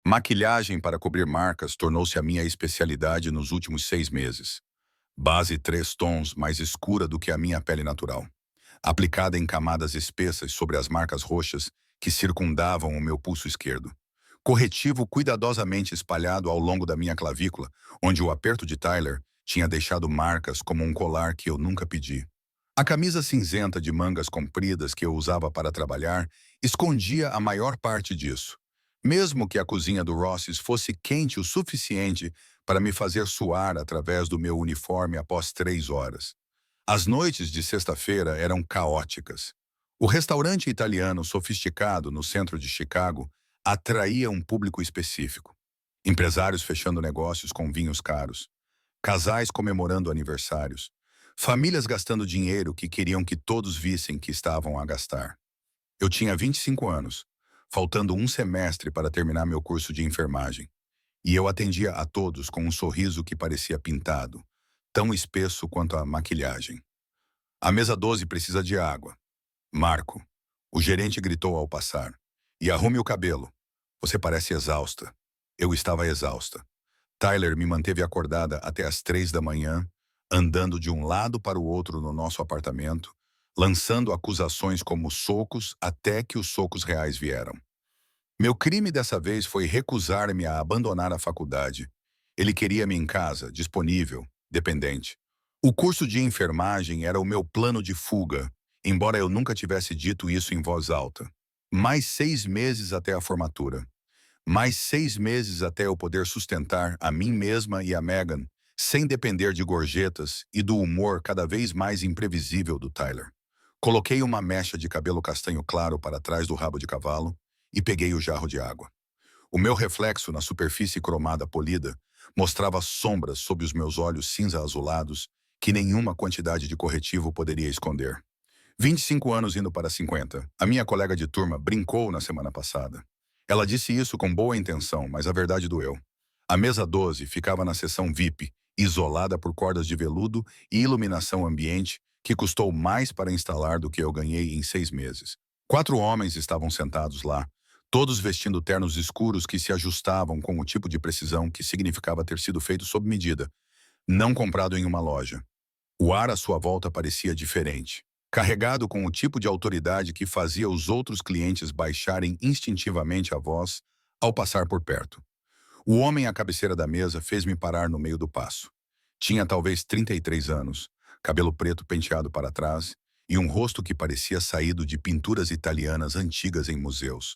Maquilhagem para cobrir marcas tornou-se a minha especialidade nos últimos 6 meses. Base 3 tons mais escura do que a minha pele natural, aplicada em camadas espessas sobre as marcas roxas que circundavam o meu pulso esquerdo. Corretivo cuidadosamente espalhado ao longo da minha clavícula, onde o aperto de Tyler tinha deixado marcas como um colar que eu nunca pedi. A camisa cinzenta de mangas compridas que eu usava para trabalhar escondia a maior parte disso. Mesmo que a cozinha do Ross's fosse quente o suficiente para me fazer suar através do meu uniforme após 3 horas. As noites de sexta-feira eram caóticas. O restaurante italiano sofisticado no centro de Chicago atraía um público específico. Empresários fechando negócios com vinhos caros, casais comemorando aniversários, famílias gastando dinheiro que queriam que todos vissem que estavam a gastar. Eu tinha 25 anos, faltando um semestre para terminar meu curso de enfermagem, e eu atendia a todos com um sorriso que parecia pintado, tão espesso quanto a maquilhagem. A mesa 12 precisa de água. Marco, o gerente gritou ao passar. E arrume o cabelo. Você parece exausta. Eu estava exausta. Tyler me manteve acordada até as 3 da manhã, andando de um lado para o outro no nosso apartamento, lançando acusações como socos até que os socos reais vieram. Meu crime dessa vez foi recusar-me a abandonar a faculdade. Ele queria-me em casa, disponível, dependente. O curso de enfermagem era o meu plano de fuga, embora eu nunca tivesse dito isso em voz alta. Mais 6 meses até a formatura. Mais 6 meses até eu poder sustentar a mim mesma e a Megan, sem depender de gorjetas e do humor cada vez mais imprevisível do Tyler. Coloquei uma mecha de cabelo castanho claro para trás do rabo de cavalo e peguei o jarro de água. O meu reflexo na superfície cromada polida mostrava sombras sob os meus olhos cinza-azulados que nenhuma quantidade de corretivo poderia esconder. 25 anos indo para 50. A minha colega de turma brincou na semana passada. Ela disse isso com boa intenção, mas a verdade doeu. A mesa 12 ficava na seção VIP, isolada por cordas de veludo e iluminação ambiente, que custou mais para instalar do que eu ganhei em 6 meses. 4 homens estavam sentados lá, todos vestindo ternos escuros que se ajustavam com o tipo de precisão que significava ter sido feito sob medida, não comprado em uma loja. O ar à sua volta parecia diferente, carregado com o tipo de autoridade que fazia os outros clientes baixarem instintivamente a voz ao passar por perto. O homem à cabeceira da mesa fez-me parar no meio do passo. Tinha talvez 33 anos, cabelo preto penteado para trás e um rosto que parecia saído de pinturas italianas antigas em museus.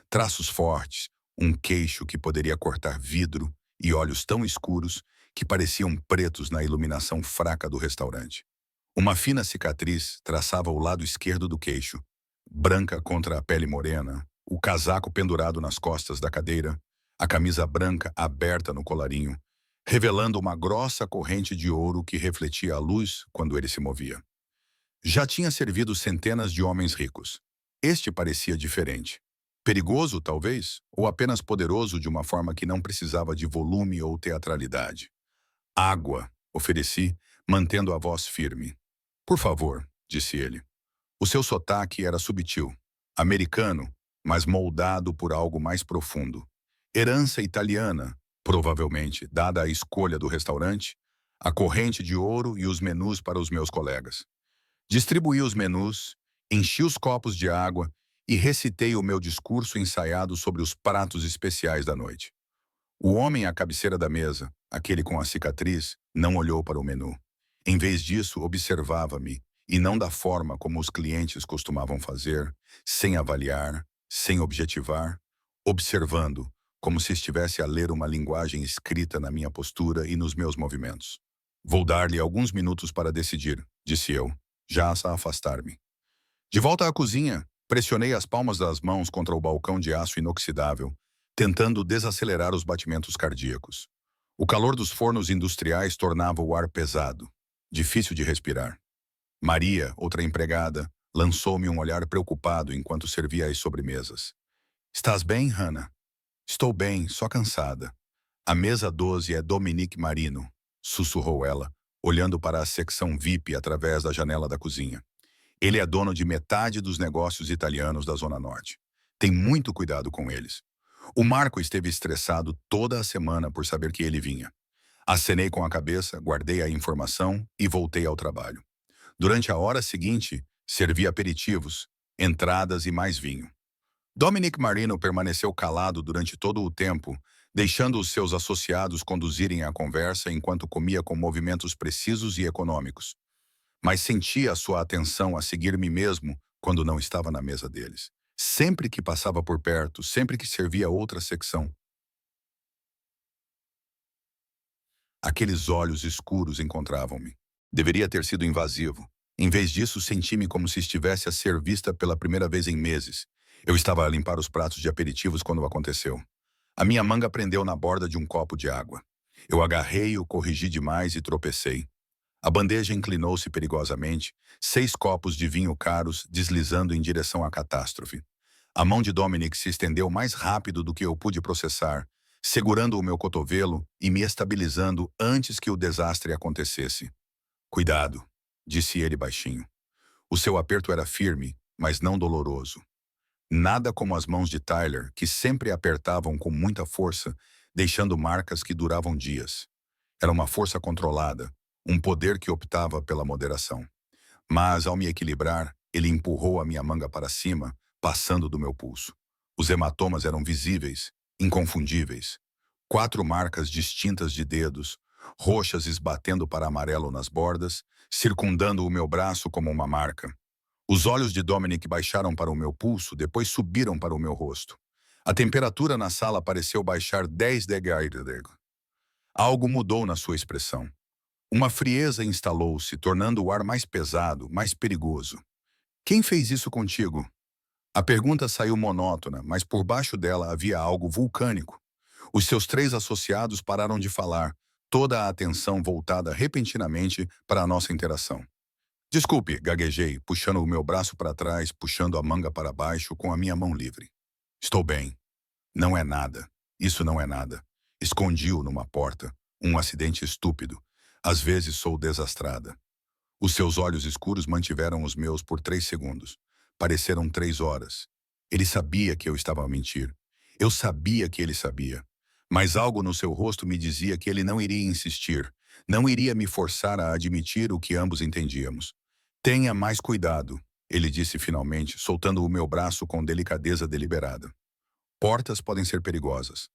Traços fortes, um queixo que poderia cortar vidro e olhos tão escuros que pareciam pretos na iluminação fraca do restaurante. Uma fina cicatriz traçava o lado esquerdo do queixo, branca contra a pele morena, o casaco pendurado nas costas da cadeira, a camisa branca aberta no colarinho, revelando uma grossa corrente de ouro que refletia a luz quando ele se movia. Já tinha servido centenas de homens ricos. Este parecia diferente. Perigoso, talvez, ou apenas poderoso de uma forma que não precisava de volume ou teatralidade. Água, ofereci, mantendo a voz firme. Por favor, disse ele. O seu sotaque era subtil, americano, mas moldado por algo mais profundo. Herança italiana, provavelmente, dada a escolha do restaurante, a corrente de ouro e os menus para os meus colegas. Distribuí os menus, enchi os copos de água e recitei o meu discurso ensaiado sobre os pratos especiais da noite. O homem à cabeceira da mesa, aquele com a cicatriz, não olhou para o menu. Em vez disso, observava-me, e não da forma como os clientes costumavam fazer, sem avaliar, sem objetivar, observando, como se estivesse a ler uma linguagem escrita na minha postura e nos meus movimentos. Vou dar-lhe alguns minutos para decidir, disse eu, já a afastar-me. De volta à cozinha, pressionei as palmas das mãos contra o balcão de aço inoxidável, tentando desacelerar os batimentos cardíacos. O calor dos fornos industriais tornava o ar pesado, difícil de respirar. Maria, outra empregada, lançou-me um olhar preocupado enquanto servia as sobremesas. Estás bem, Hannah? Estou bem, só cansada. A mesa 12 é Dominique Marino, sussurrou ela, olhando para a secção VIP através da janela da cozinha. Ele é dono de metade dos negócios italianos da Zona Norte. Tem muito cuidado com eles. O Marco esteve estressado toda a semana por saber que ele vinha. Acenei com a cabeça, guardei a informação e voltei ao trabalho. Durante a hora seguinte, servi aperitivos, entradas e mais vinho. Dominic Marino permaneceu calado durante todo o tempo, deixando os seus associados conduzirem a conversa enquanto comia com movimentos precisos e econômicos. Mas sentia a sua atenção a seguir-me mesmo quando não estava na mesa deles. Sempre que passava por perto, sempre que servia outra secção, aqueles olhos escuros encontravam-me. Deveria ter sido invasivo. Em vez disso, senti-me como se estivesse a ser vista pela primeira vez em meses. Eu estava a limpar os pratos de aperitivos quando aconteceu. A minha manga prendeu na borda de um copo de água. Eu agarrei-o, corrigi demais e tropecei. A bandeja inclinou-se perigosamente, 6 copos de vinho caros deslizando em direção à catástrofe. A mão de Dominic se estendeu mais rápido do que eu pude processar, segurando o meu cotovelo e me estabilizando antes que o desastre acontecesse. Cuidado, disse ele baixinho. O seu aperto era firme, mas não doloroso. Nada como as mãos de Tyler, que sempre apertavam com muita força, deixando marcas que duravam dias. Era uma força controlada, um poder que optava pela moderação. Mas, ao me equilibrar, ele empurrou a minha manga para cima, passando do meu pulso. Os hematomas eram visíveis, inconfundíveis. 4 marcas distintas de dedos, roxas esbatendo para amarelo nas bordas, circundando o meu braço como uma marca. Os olhos de Dominic baixaram para o meu pulso, depois subiram para o meu rosto. A temperatura na sala pareceu baixar 10 degrees. Algo mudou na sua expressão. Uma frieza instalou-se, tornando o ar mais pesado, mais perigoso. Quem fez isso contigo? A pergunta saiu monótona, mas por baixo dela havia algo vulcânico. Os seus 3 associados pararam de falar, toda a atenção voltada repentinamente para a nossa interação. Desculpe, gaguejei, puxando o meu braço para trás, puxando a manga para baixo com a minha mão livre. Estou bem. Não é nada. Isso não é nada. Escondi-o numa porta. Um acidente estúpido. Às vezes sou desastrada. Os seus olhos escuros mantiveram os meus por 3 segundos. Pareceram 3 horas. Ele sabia que eu estava a mentir. Eu sabia que ele sabia. Mas algo no seu rosto me dizia que ele não iria insistir. Não iria me forçar a admitir o que ambos entendíamos. Tenha mais cuidado, ele disse finalmente, soltando o meu braço com delicadeza deliberada. Portas podem ser perigosas.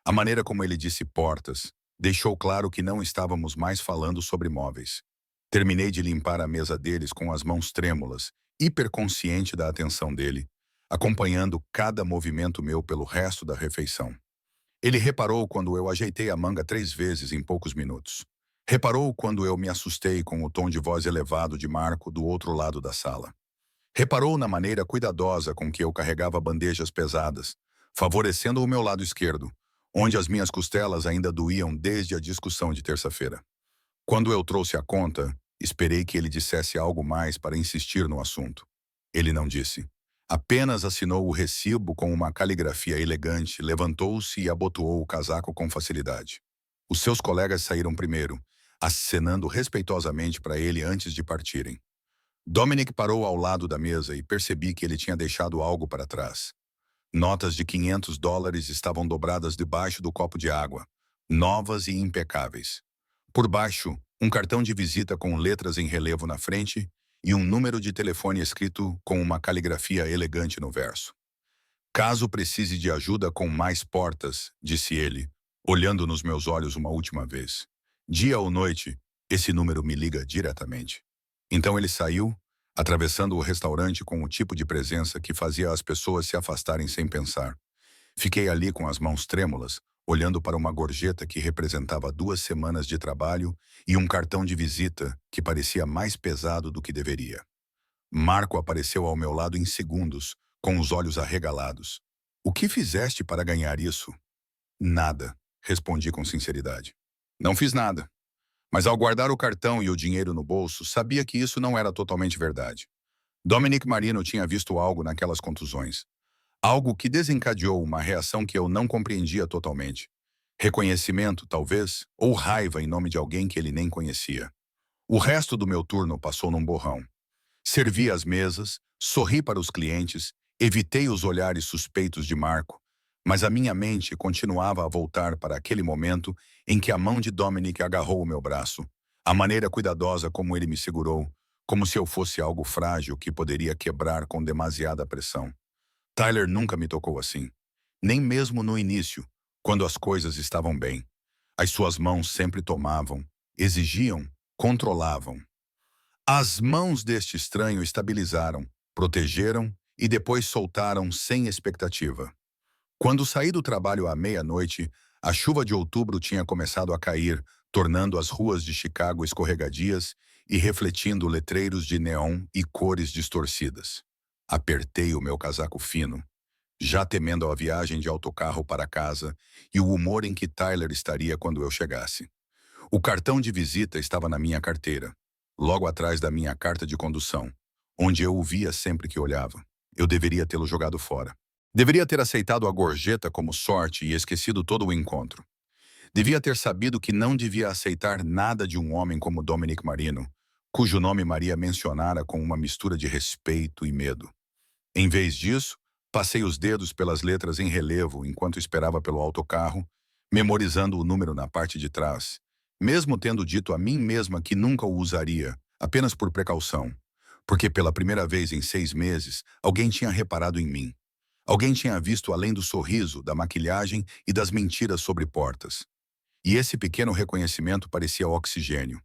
A maneira como ele disse portas deixou claro que não estávamos mais falando sobre móveis. Terminei de limpar a mesa deles com as mãos trêmulas, hiperconsciente da atenção dele, acompanhando cada movimento meu pelo resto da refeição. Ele reparou quando eu ajeitei a manga 3 vezes em poucos minutos. Reparou quando eu me assustei com o tom de voz elevado de Marco do outro lado da sala. Reparou na maneira cuidadosa com que eu carregava bandejas pesadas, favorecendo o meu lado esquerdo, onde as minhas costelas ainda doíam desde a discussão de terça-feira. Quando eu trouxe a conta, esperei que ele dissesse algo mais para insistir no assunto. Ele não disse. Apenas assinou o recibo com uma caligrafia elegante, levantou-se e abotoou o casaco com facilidade. Os seus colegas saíram primeiro, acenando respeitosamente para ele antes de partirem. Dominic parou ao lado da mesa e percebi que ele tinha deixado algo para trás. Notas de $500 estavam dobradas debaixo do copo de água, novas e impecáveis. Por baixo, um cartão de visita com letras em relevo na frente e um número de telefone escrito com uma caligrafia elegante no verso. Caso precise de ajuda com mais portas, disse ele, olhando nos meus olhos uma última vez. Dia ou noite, esse número me liga diretamente. Então ele saiu, atravessando o restaurante com o tipo de presença que fazia as pessoas se afastarem sem pensar. Fiquei ali com as mãos trêmulas, olhando para uma gorjeta que representava 2 semanas de trabalho e um cartão de visita que parecia mais pesado do que deveria. Marco apareceu ao meu lado em segundos, com os olhos arregalados. O que fizeste para ganhar isso? Nada, respondi com sinceridade. Não fiz nada. Mas ao guardar o cartão e o dinheiro no bolso, sabia que isso não era totalmente verdade. Dominic Marino tinha visto algo naquelas contusões. Algo que desencadeou uma reação que eu não compreendia totalmente. Reconhecimento, talvez, ou raiva em nome de alguém que ele nem conhecia. O resto do meu turno passou num borrão. Servi as mesas, sorri para os clientes, evitei os olhares suspeitos de Marco, Mas a minha mente continuava a voltar para aquele momento em que a mão de Dominic agarrou o meu braço, a maneira cuidadosa como ele me segurou, como se eu fosse algo frágil que poderia quebrar com demasiada pressão. Tyler nunca me tocou assim, nem mesmo no início, quando as coisas estavam bem. As suas mãos sempre tomavam, exigiam, controlavam. As mãos deste estranho estabilizaram, protegeram e depois soltaram sem expectativa. Quando saí do trabalho à meia-noite, a chuva de outubro tinha começado a cair, tornando as ruas de Chicago escorregadias e refletindo letreiros de neon e cores distorcidas. Apertei o meu casaco fino, já temendo a viagem de autocarro para casa e o humor em que Tyler estaria quando eu chegasse. O cartão de visita estava na minha carteira, logo atrás da minha carta de condução, onde eu o via sempre que olhava. Eu deveria tê-lo jogado fora. Deveria ter aceitado a gorjeta como sorte e esquecido todo o encontro. Devia ter sabido que não devia aceitar nada de um homem como Dominic Marino, cujo nome Maria mencionara com uma mistura de respeito e medo. Em vez disso, passei os dedos pelas letras em relevo enquanto esperava pelo autocarro, memorizando o número na parte de trás, mesmo tendo dito a mim mesma que nunca o usaria, apenas por precaução, porque pela primeira vez em 6 meses, alguém tinha reparado em mim. Alguém tinha visto além do sorriso, da maquilhagem e das mentiras sobre portas. E esse pequeno reconhecimento parecia oxigênio.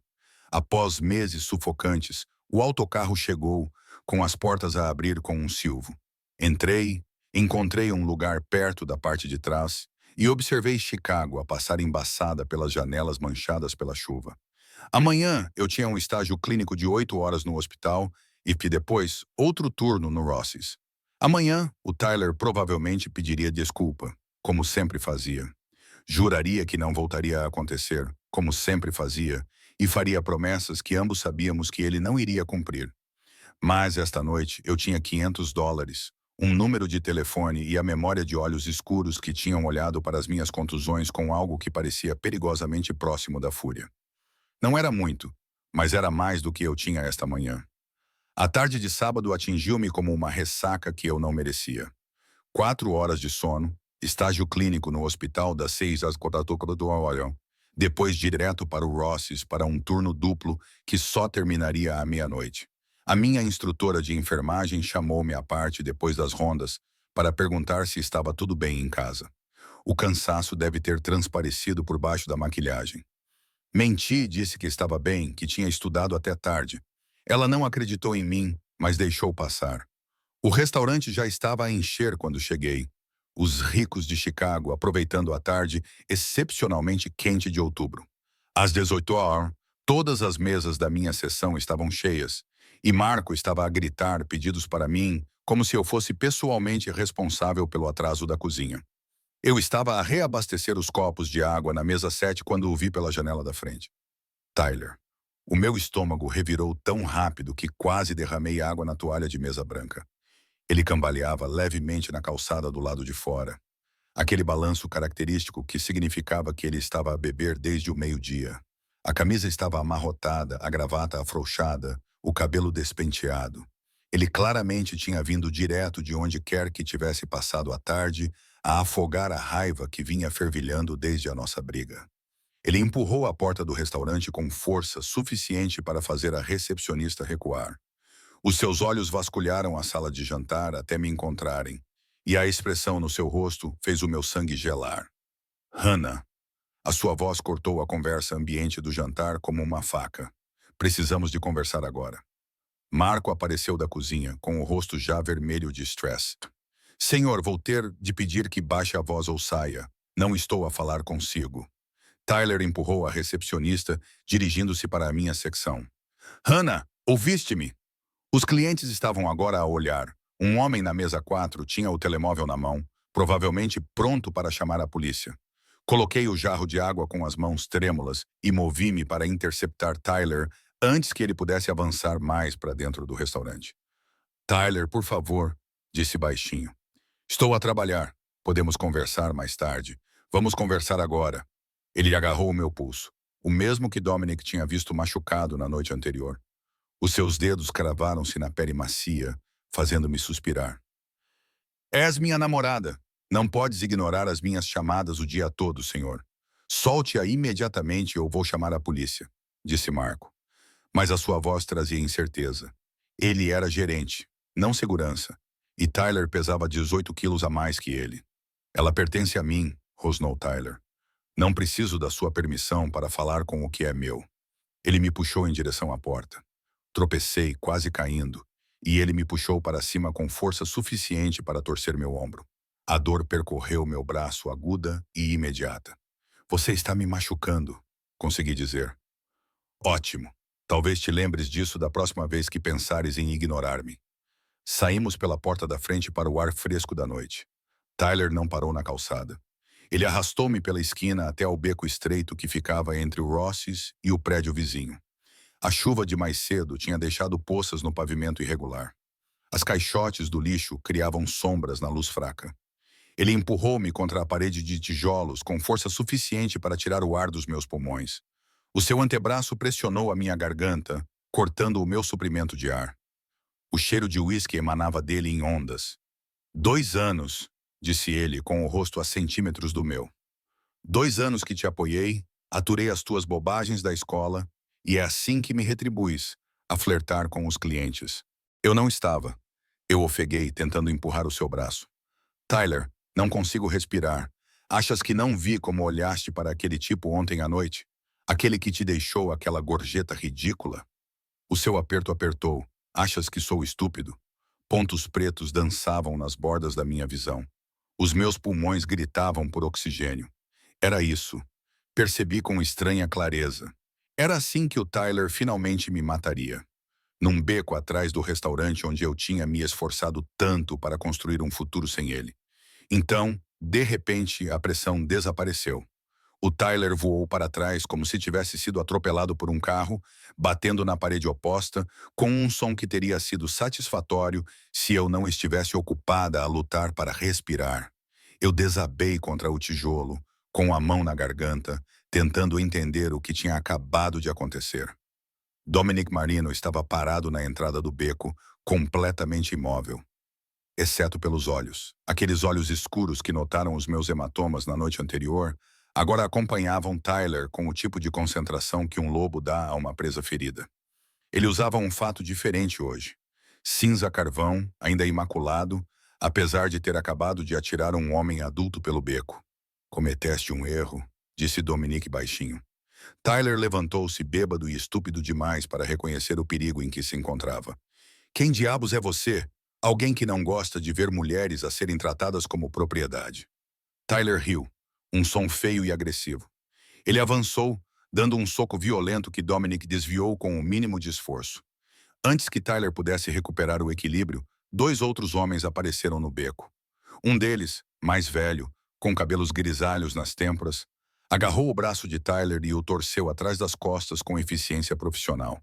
Após meses sufocantes, o autocarro chegou, com as portas a abrir com um silvo. Entrei, encontrei um lugar perto da parte de trás e observei Chicago a passar embaçada pelas janelas manchadas pela chuva. Amanhã eu tinha um estágio clínico de 8 horas no hospital e depois outro turno no Ross's. Amanhã, o Tyler provavelmente pediria desculpa, como sempre fazia. Juraria que não voltaria a acontecer, como sempre fazia, e faria promessas que ambos sabíamos que ele não iria cumprir. Mas esta noite eu tinha $500, um número de telefone e a memória de olhos escuros que tinham olhado para as minhas contusões com algo que parecia perigosamente próximo da fúria. Não era muito, mas era mais do que eu tinha esta manhã. A tarde de sábado atingiu-me como uma ressaca que eu não merecia. 4 horas de sono, estágio clínico no hospital das 6 às 4 do horário, depois direto para o Ross's para um turno duplo que só terminaria à meia-noite. A minha instrutora de enfermagem chamou-me à parte depois das rondas para perguntar se estava tudo bem em casa. O cansaço deve ter transparecido por baixo da maquilhagem. Menti e disse que estava bem, que tinha estudado até tarde. Ela não acreditou em mim, mas deixou passar. O restaurante já estava a encher quando cheguei. Os ricos de Chicago aproveitando a tarde excepcionalmente quente de outubro. Às 18 horas, todas as mesas da minha sessão estavam cheias, e Marco estava a gritar pedidos para mim, como se eu fosse pessoalmente responsável pelo atraso da cozinha. Eu estava a reabastecer os copos de água na mesa 7 quando o vi pela janela da frente. Tyler. O meu estômago revirou tão rápido que quase derramei água na toalha de mesa branca. Ele cambaleava levemente na calçada do lado de fora. Aquele balanço característico que significava que ele estava a beber desde o meio-dia. A camisa estava amarrotada, a gravata afrouxada, o cabelo despenteado. Ele claramente tinha vindo direto de onde quer que tivesse passado a tarde a afogar a raiva que vinha fervilhando desde a nossa briga. Ele empurrou a porta do restaurante com força suficiente para fazer a recepcionista recuar. Os seus olhos vasculharam a sala de jantar até me encontrarem, e a expressão no seu rosto fez o meu sangue gelar. Hannah. A sua voz cortou a conversa ambiente do jantar como uma faca. Precisamos de conversar agora. Marco apareceu da cozinha, com o rosto já vermelho de estresse. Senhor, vou ter de pedir que baixe a voz ou saia. Não estou a falar consigo. Tyler empurrou a recepcionista, dirigindo-se para a minha secção. Hannah, ouviste-me? Os clientes estavam agora a olhar. Um homem na mesa 4 tinha o telemóvel na mão, provavelmente pronto para chamar a polícia. Coloquei o jarro de água com as mãos trêmulas e movi-me para interceptar Tyler antes que ele pudesse avançar mais para dentro do restaurante. Tyler, por favor, disse baixinho. Estou a trabalhar. Podemos conversar mais tarde. Vamos conversar agora. Ele agarrou o meu pulso, o mesmo que Dominic tinha visto machucado na noite anterior. Os seus dedos cravaram-se na pele macia, fazendo-me suspirar. És minha namorada, Não podes ignorar as minhas chamadas o dia todo, senhor. Solte-a imediatamente ou vou chamar a polícia, disse Marco. Mas a sua voz trazia incerteza. Ele era gerente, não segurança, e Tyler pesava 18 quilos a mais que ele. Ela pertence a mim, rosnou Tyler. Não preciso da sua permissão para falar com o que é meu. Ele me puxou em direção à porta. Tropecei, quase caindo, e ele me puxou para cima com força suficiente para torcer meu ombro. A dor percorreu meu braço aguda e imediata. Você está me machucando, consegui dizer. Ótimo. Talvez te lembres disso da próxima vez que pensares em ignorar-me. Saímos pela porta da frente para o ar fresco da noite. Tyler não parou na calçada. Ele arrastou-me pela esquina até ao beco estreito que ficava entre o Ross's e o prédio vizinho. A chuva de mais cedo tinha deixado poças no pavimento irregular. As caixotes do lixo criavam sombras na luz fraca. Ele empurrou-me contra a parede de tijolos com força suficiente para tirar o ar dos meus pulmões. O seu antebraço pressionou a minha garganta, cortando o meu suprimento de ar. O cheiro de uísque emanava dele em ondas. 2 anos, disse ele, com o rosto a centímetros do meu. 2 anos que te apoiei, aturei as tuas bobagens da escola, e é assim que me retribuis, a flertar com os clientes. Eu não estava. Eu ofeguei, tentando empurrar o seu braço. Tyler, não consigo respirar. Achas que não vi como olhaste para aquele tipo ontem à noite? Aquele que te deixou aquela gorjeta ridícula? O seu aperto apertou. Achas que sou estúpido? Pontos pretos dançavam nas bordas da minha visão. Os meus pulmões gritavam por oxigênio. Era isso. Percebi com estranha clareza. Era assim que o Tyler finalmente me mataria. Num beco atrás do restaurante onde eu tinha me esforçado tanto para construir um futuro sem ele. Então, de repente, a pressão desapareceu. O Tyler voou para trás como se tivesse sido atropelado por um carro, batendo na parede oposta, com um som que teria sido satisfatório se eu não estivesse ocupada a lutar para respirar. Eu desabei contra o tijolo, com a mão na garganta, tentando entender o que tinha acabado de acontecer. Dominic Marino estava parado na entrada do beco, completamente imóvel. Exceto pelos olhos. Aqueles olhos escuros que notaram os meus hematomas na noite anterior, agora acompanhavam Tyler com o tipo de concentração que um lobo dá a uma presa ferida. Ele usava um fato diferente hoje. Cinza carvão, ainda imaculado, apesar de ter acabado de atirar um homem adulto pelo beco. Cometeste um erro, disse Dominic baixinho. Tyler levantou-se bêbado e estúpido demais para reconhecer o perigo em que se encontrava. Quem diabos é você? Alguém que não gosta de ver mulheres a serem tratadas como propriedade. Tyler riu, um som feio e agressivo. Ele avançou, dando um soco violento que Dominic desviou com o mínimo de esforço. Antes que Tyler pudesse recuperar o equilíbrio, 2 outros homens apareceram no beco. Um deles, mais velho, com cabelos grisalhos nas têmporas, agarrou o braço de Tyler e o torceu atrás das costas com eficiência profissional.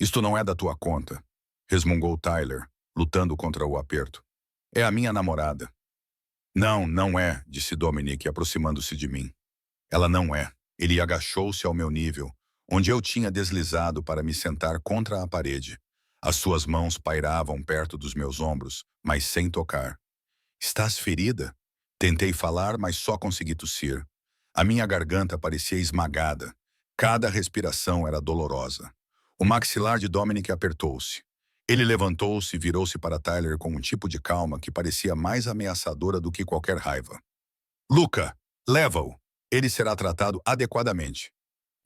Isto não é da tua conta, resmungou Tyler, lutando contra o aperto. É a minha namorada. Não, não é, disse Dominic, aproximando-se de mim. Ela não é. Ele agachou-se ao meu nível, onde eu tinha deslizado para me sentar contra a parede. As suas mãos pairavam perto dos meus ombros, mas sem tocar. Estás ferida? Tentei falar, mas só consegui tossir. A minha garganta parecia esmagada. Cada respiração era dolorosa. O maxilar de Dominic apertou-se. Ele levantou-se e virou-se para Tyler com um tipo de calma que parecia mais ameaçadora do que qualquer raiva. Luca, leva-o. Ele será tratado adequadamente.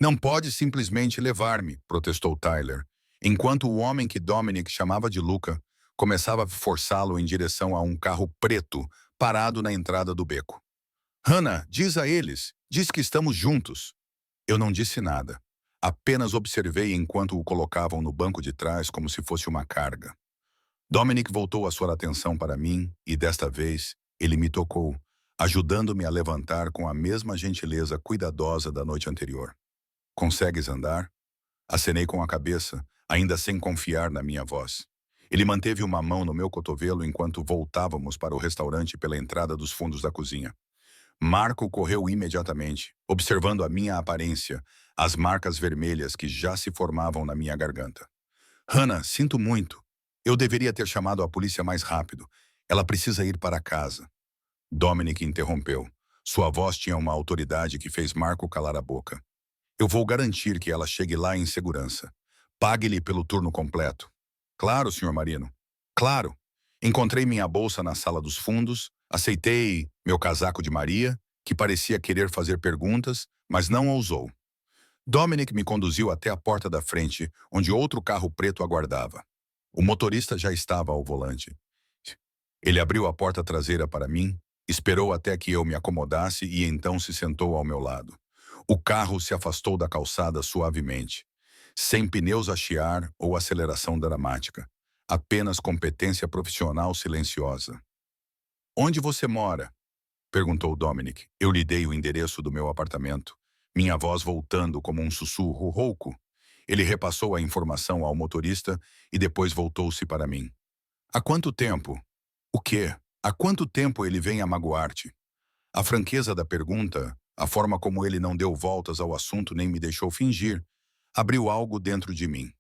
Não pode simplesmente levar-me, protestou Tyler, enquanto o homem que Dominic chamava de Luca começava a forçá-lo em direção a um carro preto parado na entrada do beco. Hannah, diz a eles, diz que estamos juntos. Eu não disse nada. Apenas observei enquanto o colocavam no banco de trás como se fosse uma carga. Dominic voltou a sua atenção para mim e, desta vez, ele me tocou, ajudando-me a levantar com a mesma gentileza cuidadosa da noite anterior. Consegues andar? Acenei com a cabeça, ainda sem confiar na minha voz. Ele manteve uma mão no meu cotovelo enquanto voltávamos para o restaurante pela entrada dos fundos da cozinha. Marco correu imediatamente, observando a minha aparência, as marcas vermelhas que já se formavam na minha garganta. Hannah, sinto muito. Eu deveria ter chamado a polícia mais rápido. Ela precisa ir para casa. Dominic interrompeu. Sua voz tinha uma autoridade que fez Marco calar a boca. Eu vou garantir que ela chegue lá em segurança. Pague-lhe pelo turno completo. Claro, Sr. Marino. Claro. Encontrei minha bolsa na sala dos fundos, aceitei meu casaco de Maria, que parecia querer fazer perguntas, mas não ousou. Dominic me conduziu até a porta da frente, onde outro carro preto aguardava. O motorista já estava ao volante. Ele abriu a porta traseira para mim, esperou até que eu me acomodasse e então se sentou ao meu lado. O carro se afastou da calçada suavemente, sem pneus a chiar ou aceleração dramática, apenas competência profissional silenciosa. Onde você mora? Perguntou Dominic. Eu lhe dei o endereço do meu apartamento, minha voz voltando como um sussurro rouco. Ele repassou a informação ao motorista e depois voltou-se para mim. Há quanto tempo? O quê? Há quanto tempo ele vem a magoar-te? A franqueza da pergunta, a forma como ele não deu voltas ao assunto nem me deixou fingir, abriu algo dentro de mim.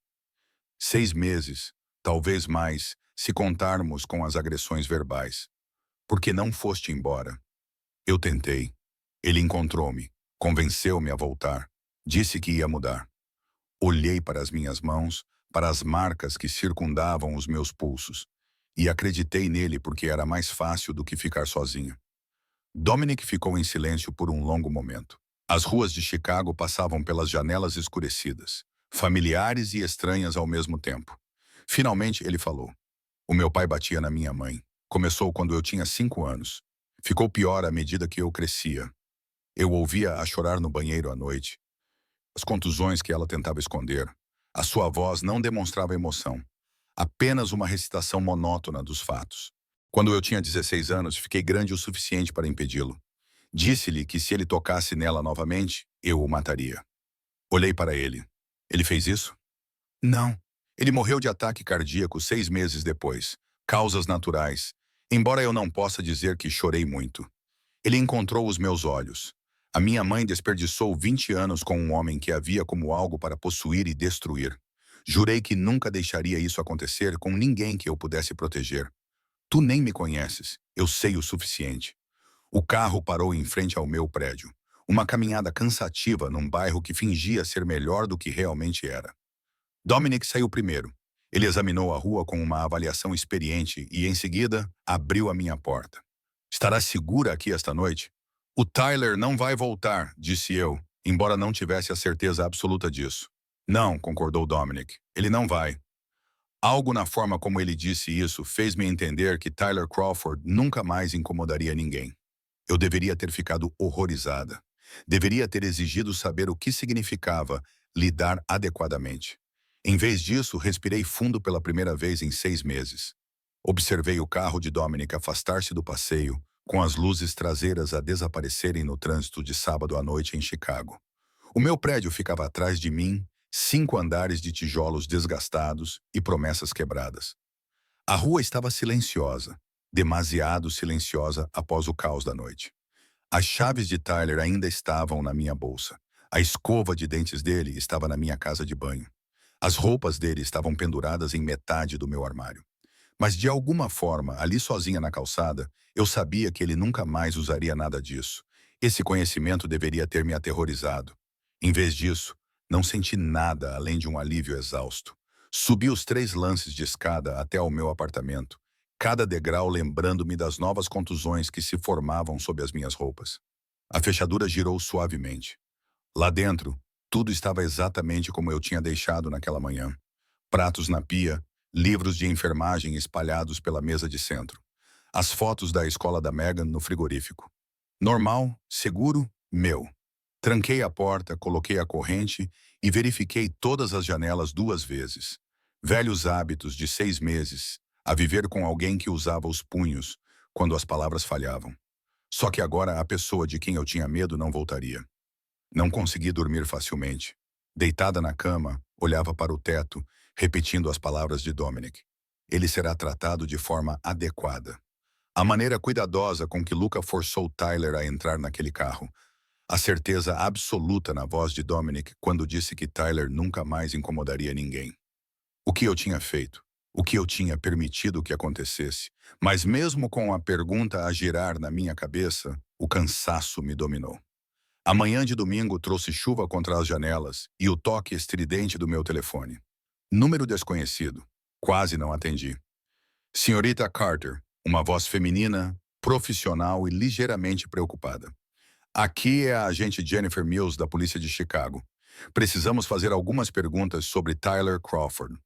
6 meses, talvez mais, se contarmos com as agressões verbais. Por que não foste embora? Eu tentei. Ele encontrou-me, convenceu-me a voltar. Disse que ia mudar. Olhei para as minhas mãos, para as marcas que circundavam os meus pulsos, e acreditei nele porque era mais fácil do que ficar sozinho. Dominic ficou em silêncio por um longo momento. As ruas de Chicago passavam pelas janelas escurecidas, familiares e estranhas ao mesmo tempo. Finalmente ele falou. O meu pai batia na minha mãe. Começou quando eu tinha 5 anos. Ficou pior à medida que eu crescia. Eu ouvia-a chorar no banheiro à noite. As contusões que ela tentava esconder. A sua voz não demonstrava emoção. Apenas uma recitação monótona dos fatos. Quando eu tinha 16 anos, fiquei grande o suficiente para impedi-lo. Disse-lhe que se ele tocasse nela novamente, eu o mataria. Olhei para ele. Ele fez isso? Não. Ele morreu de ataque cardíaco 6 meses depois. Causas naturais. Embora eu não possa dizer que chorei muito. Ele encontrou os meus olhos. A minha mãe desperdiçou 20 anos com um homem que havia como algo para possuir e destruir. Jurei que nunca deixaria isso acontecer com ninguém que eu pudesse proteger. Tu nem me conheces. Eu sei o suficiente. O carro parou em frente ao meu prédio. Uma caminhada cansativa num bairro que fingia ser melhor do que realmente era. Dominic saiu primeiro. Ele examinou a rua com uma avaliação experiente e, em seguida, abriu a minha porta. Estará segura aqui esta noite? O Tyler não vai voltar, disse eu, embora não tivesse a certeza absoluta disso. Não, concordou Dominic. Ele não vai. Algo na forma como ele disse isso fez-me entender que Tyler Crawford nunca mais incomodaria ninguém. Eu deveria ter ficado horrorizada. Deveria ter exigido saber o que significava lidar adequadamente. Em vez disso, respirei fundo pela primeira vez em 6 meses. Observei o carro de Dominic afastar-se do passeio, com as luzes traseiras a desaparecerem no trânsito de sábado à noite em Chicago. O meu prédio ficava atrás de mim, 5 andares de tijolos desgastados e promessas quebradas. A rua estava silenciosa, demasiado silenciosa após o caos da noite. As chaves de Tyler ainda estavam na minha bolsa. A escova de dentes dele estava na minha casa de banho. As roupas dele estavam penduradas em metade do meu armário. Mas de alguma forma, ali sozinha na calçada, eu sabia que ele nunca mais usaria nada disso. Esse conhecimento deveria ter me aterrorizado. Em vez disso, não senti nada além de um alívio exausto. Subi os 3 lances de escada até ao meu apartamento, cada degrau lembrando-me das novas contusões que se formavam sob as minhas roupas. A fechadura girou suavemente. Lá dentro, tudo estava exatamente como eu tinha deixado naquela manhã. Pratos na pia, livros de enfermagem espalhados pela mesa de centro. As fotos da escola da Megan no frigorífico. Normal, seguro, meu. Tranquei a porta, coloquei a corrente e verifiquei todas as janelas 2 vezes. Velhos hábitos de 6 meses, a viver com alguém que usava os punhos quando as palavras falhavam. Só que agora a pessoa de quem eu tinha medo não voltaria. Não consegui dormir facilmente. Deitada na cama, olhava para o teto, repetindo as palavras de Dominic. Ele será tratado de forma adequada. A maneira cuidadosa com que Luca forçou Tyler a entrar naquele carro. A certeza absoluta na voz de Dominic quando disse que Tyler nunca mais incomodaria ninguém. O que eu tinha feito? o que eu tinha permitido que acontecesse. Mas mesmo com a pergunta a girar na minha cabeça, o cansaço me dominou. A manhã de domingo trouxe chuva contra as janelas e o toque estridente do meu telefone. Número desconhecido. Quase não atendi. Senhorita Carter, uma voz feminina, profissional e ligeiramente preocupada. Aqui é a agente Jennifer Mills da Polícia de Chicago. Precisamos fazer algumas perguntas sobre Tyler Crawford.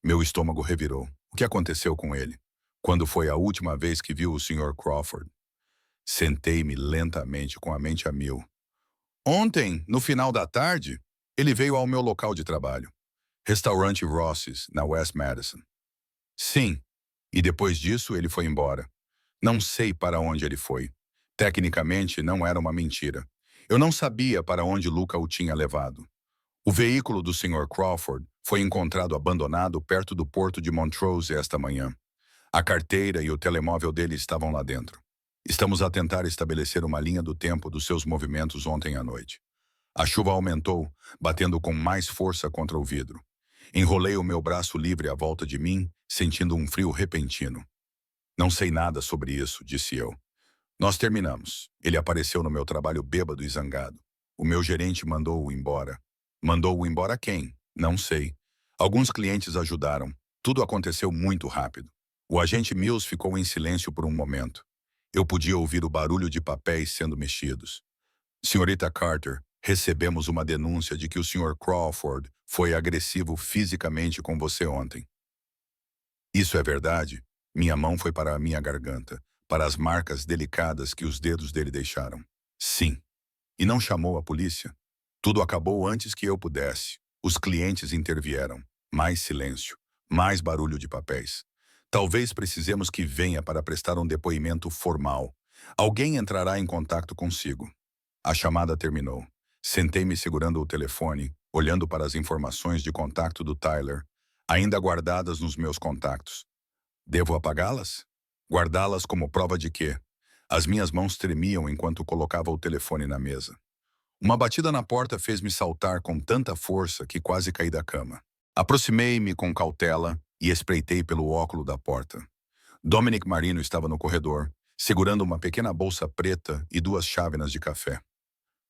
Meu estômago revirou. O que aconteceu com ele? Quando foi a última vez que viu o Sr. Crawford? Sentei-me lentamente com a mente a mil. Ontem, no final da tarde, ele veio ao meu local de trabalho. Restaurante Ross's, na West Madison. Sim, e depois disso ele foi embora. Não sei para onde ele foi. Tecnicamente, não era uma mentira. Eu não sabia para onde Luca o tinha levado. O veículo do Sr. Crawford foi encontrado abandonado perto do porto de Montrose esta manhã. A carteira e o telemóvel dele estavam lá dentro. Estamos a tentar estabelecer uma linha do tempo dos seus movimentos ontem à noite. A chuva aumentou, batendo com mais força contra o vidro. Enrolei o meu braço livre à volta de mim, sentindo um frio repentino. Não sei nada sobre isso, disse eu. Nós terminamos. Ele apareceu no meu trabalho bêbado e zangado. O meu gerente mandou-o embora. Mandou-o embora quem? Não sei. Alguns clientes ajudaram. Tudo aconteceu muito rápido. O agente Mills ficou em silêncio por um momento. Eu podia ouvir o barulho de papéis sendo mexidos. Senhorita Carter, recebemos uma denúncia de que o Sr. Crawford foi agressivo fisicamente com você ontem. Isso é verdade? Minha mão foi para a minha garganta, para as marcas delicadas que os dedos dele deixaram. Sim. E não chamou a polícia? Tudo acabou antes que eu pudesse. Os clientes intervieram. Mais silêncio. Mais barulho de papéis. Talvez precisemos que venha para prestar um depoimento formal. Alguém entrará em contato consigo. A chamada terminou. Sentei-me segurando o telefone, olhando para as informações de contato do Tyler, ainda guardadas nos meus contactos. Devo apagá-las? Guardá-las como prova de quê? As minhas mãos tremiam enquanto colocava o telefone na mesa. Uma batida na porta fez-me saltar com tanta força que quase caí da cama. Aproximei-me com cautela e espreitei pelo óculo da porta. Dominic Marino estava no corredor, segurando uma pequena bolsa preta e duas chávenas de café.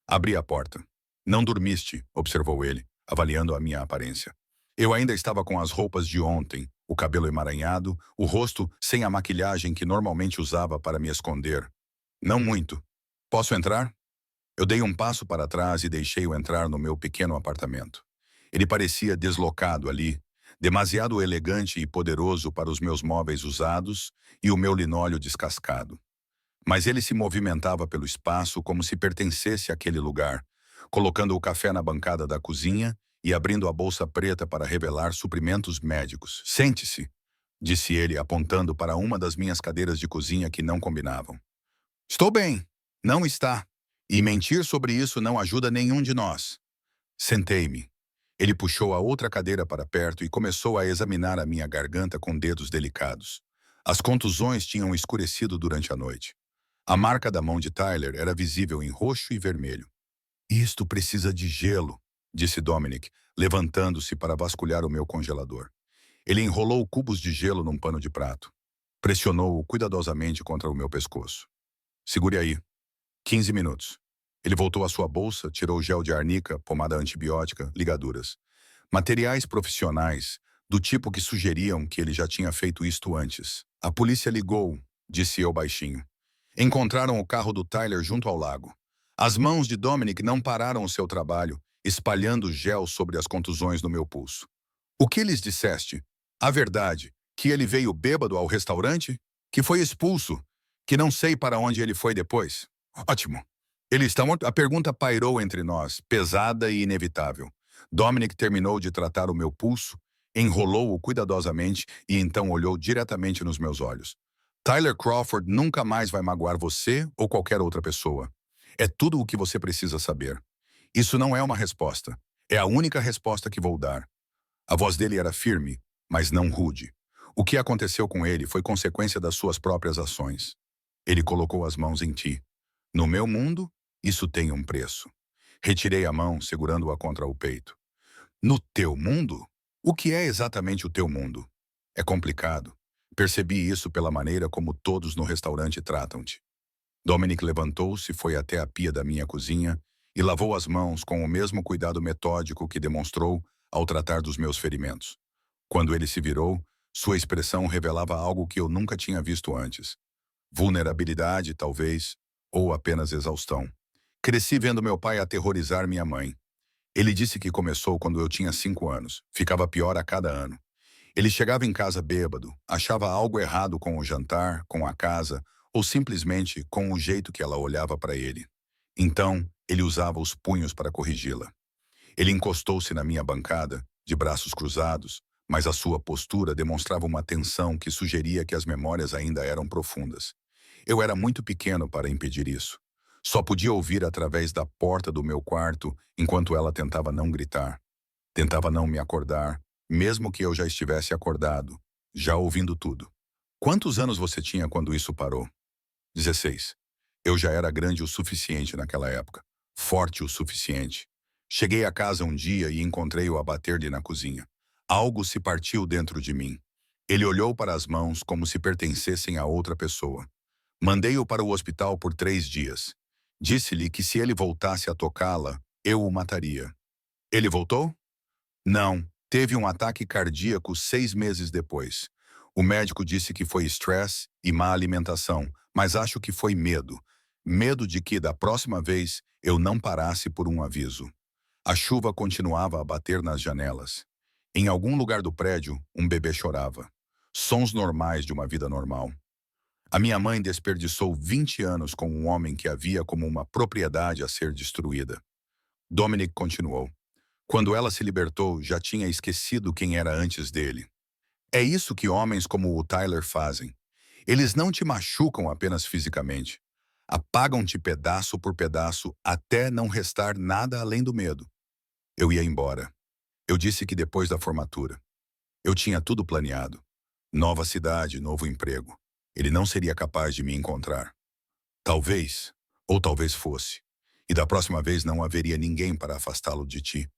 Abri a porta. Não dormiste, observou ele, avaliando a minha aparência. Eu ainda estava com as roupas de ontem, o cabelo emaranhado, o rosto sem a maquilhagem que normalmente usava para me esconder. Não muito. Posso entrar? Eu dei um passo para trás e deixei-o entrar no meu pequeno apartamento. Ele parecia deslocado ali, demasiado elegante e poderoso para os meus móveis usados e o meu linóleo descascado. Mas ele se movimentava pelo espaço como se pertencesse àquele lugar, colocando o café na bancada da cozinha e abrindo a bolsa preta para revelar suprimentos médicos. Sente-se, disse ele, apontando para uma das minhas cadeiras de cozinha que não combinavam. Estou bem. Não está. E mentir sobre isso não ajuda nenhum de nós. Sentei-me. Ele puxou a outra cadeira para perto e começou a examinar a minha garganta com dedos delicados. As contusões tinham escurecido durante a noite. A marca da mão de Tyler era visível em roxo e vermelho. Isto precisa de gelo, disse Dominic, levantando-se para vasculhar o meu congelador. Ele enrolou cubos de gelo num pano de prato. Pressionou-o cuidadosamente contra o meu pescoço. Segure aí. 15 minutos. Ele voltou à sua bolsa, tirou gel de arnica, pomada antibiótica, ligaduras. Materiais profissionais, do tipo que sugeriam que ele já tinha feito isto antes. A polícia ligou, disse eu baixinho. Encontraram o carro do Tyler junto ao lago. As mãos de Dominic não pararam o seu trabalho, espalhando gel sobre as contusões no meu pulso. O que lhes disseste? A verdade, que ele veio bêbado ao restaurante? Que foi expulso? Que não sei para onde ele foi depois? Ótimo. Ele está morto? A pergunta pairou entre nós, pesada e inevitável. Dominic terminou de tratar o meu pulso, enrolou-o cuidadosamente e então olhou diretamente nos meus olhos. Tyler Crawford nunca mais vai magoar você ou qualquer outra pessoa. É tudo o que você precisa saber. Isso não é uma resposta. É a única resposta que vou dar. A voz dele era firme, mas não rude. O que aconteceu com ele foi consequência das suas próprias ações. Ele colocou as mãos em ti. No meu mundo, isso tem um preço. Retirei a mão, segurando-a contra o peito. No teu mundo? O que é exatamente o teu mundo? É complicado. Percebi isso pela maneira como todos no restaurante tratam-te. Dominic levantou-se, foi até a pia da minha cozinha e lavou as mãos com o mesmo cuidado metódico que demonstrou ao tratar dos meus ferimentos. Quando ele se virou, sua expressão revelava algo que eu nunca tinha visto antes. Vulnerabilidade, talvez, ou apenas exaustão. Cresci vendo meu pai aterrorizar minha mãe. Ele disse que começou quando eu tinha 5 anos. Ficava pior a cada ano. Ele chegava em casa bêbado, achava algo errado com o jantar, com a casa, ou simplesmente com o jeito que ela olhava para ele. Então, ele usava os punhos para corrigi-la. Ele encostou-se na minha bancada, de braços cruzados, mas a sua postura demonstrava uma tensão que sugeria que as memórias ainda eram profundas. Eu era muito pequeno para impedir isso. Só podia ouvir através da porta do meu quarto enquanto ela tentava não gritar. Tentava não me acordar, mesmo que eu já estivesse acordado, já ouvindo tudo. Quantos anos você tinha quando isso parou? 16. Eu já era grande o suficiente naquela época. Forte o suficiente. Cheguei a casa um dia e encontrei-o a bater-lhe na cozinha. Algo se partiu dentro de mim. Ele olhou para as mãos como se pertencessem a outra pessoa. Mandei-o para o hospital por 3 dias. Disse-lhe que se ele voltasse a tocá-la, eu o mataria. Ele voltou? Não. Teve um ataque cardíaco 6 meses depois. O médico disse que foi estresse e má alimentação, mas acho que foi medo. Medo de que, da próxima vez, eu não parasse por um aviso. A chuva continuava a bater nas janelas. Em algum lugar do prédio, um bebê chorava. Sons normais de uma vida normal. A minha mãe desperdiçou 20 anos com um homem que havia como uma propriedade a ser destruída. Dominic continuou. Quando ela se libertou, já tinha esquecido quem era antes dele. É isso que homens como o Tyler fazem. Eles não te machucam apenas fisicamente. Apagam-te pedaço por pedaço até não restar nada além do medo. Eu ia embora. Eu disse que depois da formatura. Eu tinha tudo planeado. Nova cidade, novo emprego. Ele não seria capaz de me encontrar. Talvez, ou talvez fosse. E da próxima vez não haveria ninguém para afastá-lo de ti.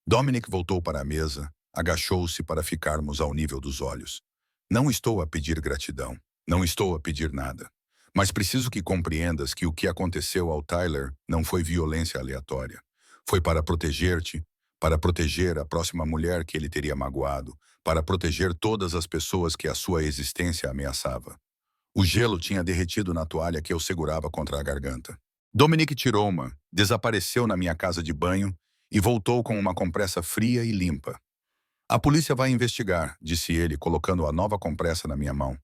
Dominic voltou para a mesa, agachou-se para ficarmos ao nível dos olhos. Não estou a pedir gratidão. Não estou a pedir nada. Mas preciso que compreendas que o que aconteceu ao Tyler não foi violência aleatória. Foi para proteger-te, para proteger a próxima mulher que ele teria magoado, para proteger todas as pessoas que a sua existência ameaçava. O gelo tinha derretido na toalha que eu segurava contra a garganta. Dominic tirou uma, desapareceu na minha casa de banho e voltou com uma compressa fria e limpa. A polícia vai investigar, disse ele, colocando a nova compressa na minha mão.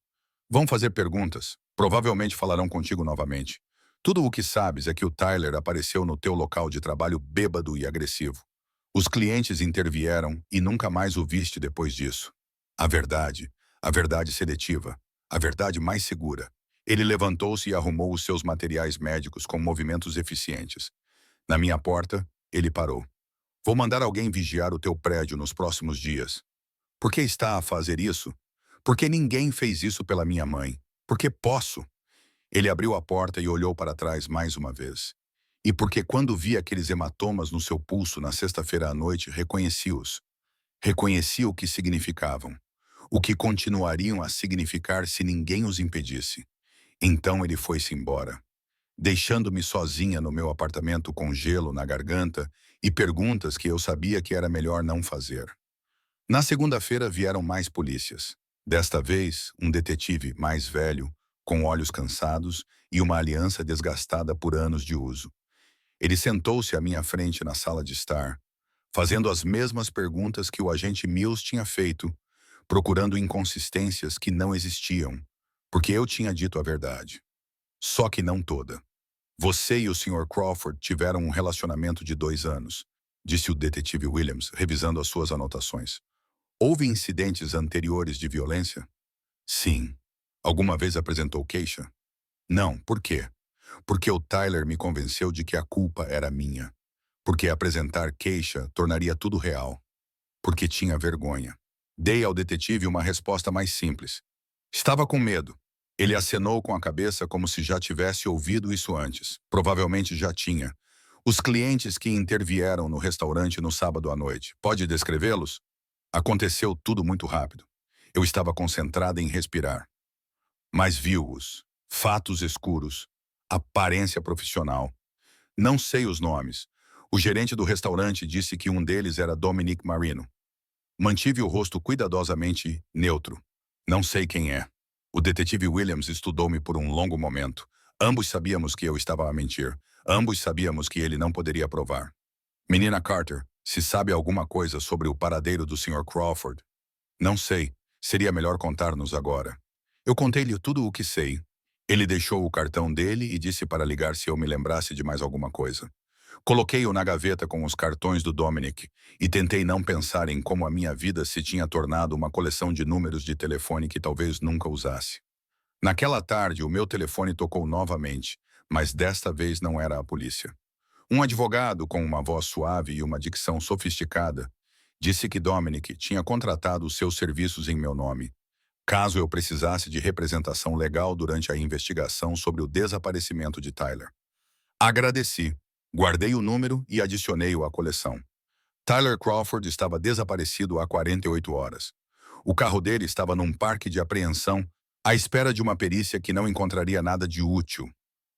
Vão fazer perguntas. Provavelmente falarão contigo novamente. Tudo o que sabes é que o Tyler apareceu no teu local de trabalho bêbado e agressivo. Os clientes intervieram e nunca mais o viste depois disso. A verdade seletiva, a verdade mais segura. Ele levantou-se e arrumou os seus materiais médicos com movimentos eficientes. Na minha porta, ele parou. Vou mandar alguém vigiar o teu prédio nos próximos dias. Por que está a fazer isso? Porque ninguém fez isso pela minha mãe. Porque posso. Ele abriu a porta e olhou para trás mais uma vez. E porque quando vi aqueles hematomas no seu pulso na sexta-feira à noite, reconheci-os. Reconheci o que significavam. O que continuariam a significar se ninguém os impedisse. Então ele foi-se embora, deixando-me sozinha no meu apartamento com gelo na garganta e perguntas que eu sabia que era melhor não fazer. Na segunda-feira vieram mais polícias. Desta vez, um detetive mais velho, com olhos cansados e uma aliança desgastada por anos de uso. Ele sentou-se à minha frente na sala de estar, fazendo as mesmas perguntas que o agente Mills tinha feito, procurando inconsistências que não existiam, porque eu tinha dito a verdade. Só que não toda. Você e o Sr. Crawford tiveram um relacionamento de 2 anos, disse o detetive Williams, revisando as suas anotações. Houve incidentes anteriores de violência? Sim. Alguma vez apresentou queixa? Não. Por quê? Porque o Tyler me convenceu de que a culpa era minha. Porque apresentar queixa tornaria tudo real. Porque tinha vergonha. Dei ao detetive uma resposta mais simples. Estava com medo. Ele acenou com a cabeça como se já tivesse ouvido isso antes. Provavelmente já tinha. Os clientes que intervieram no restaurante no sábado à noite. Pode descrevê-los? Aconteceu tudo muito rápido. Eu estava concentrada em respirar. Mas vi-os. Fatos escuros. Aparência profissional. Não sei os nomes. O gerente do restaurante disse que um deles era Dominic Marino. Mantive o rosto cuidadosamente neutro. Não sei quem é. O detetive Williams estudou-me por um longo momento. Ambos sabíamos que eu estava a mentir. Ambos sabíamos que ele não poderia provar. Menina Carter, se sabe alguma coisa sobre o paradeiro do Sr. Crawford? Não sei. Seria melhor contar-nos agora. Eu contei-lhe tudo o que sei. Ele deixou o cartão dele e disse para ligar se eu me lembrasse de mais alguma coisa. Coloquei-o na gaveta com os cartões do Dominic e tentei não pensar em como a minha vida se tinha tornado uma coleção de números de telefone que talvez nunca usasse. Naquela tarde, o meu telefone tocou novamente, mas desta vez não era a polícia. Um advogado com uma voz suave e uma dicção sofisticada disse que Dominic tinha contratado os seus serviços em meu nome, caso eu precisasse de representação legal durante a investigação sobre o desaparecimento de Tyler. Agradeci, guardei o número e adicionei-o à coleção. Tyler Crawford estava desaparecido há 48 horas. O carro dele estava num parque de apreensão, à espera de uma perícia que não encontraria nada de útil.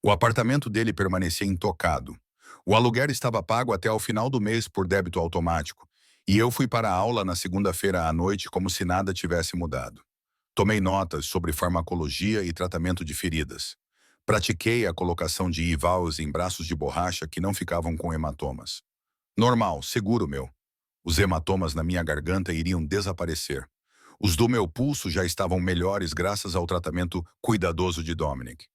O apartamento dele permanecia intocado. O aluguer estava pago até ao final do mês por débito automático, e eu fui para a aula na segunda-feira à noite como se nada tivesse mudado. Tomei notas sobre farmacologia e tratamento de feridas. Pratiquei a colocação de ivals em braços de borracha que não ficavam com hematomas. Normal, seguro meu. Os hematomas na minha garganta iriam desaparecer. Os do meu pulso já estavam melhores graças ao tratamento cuidadoso de Dominic.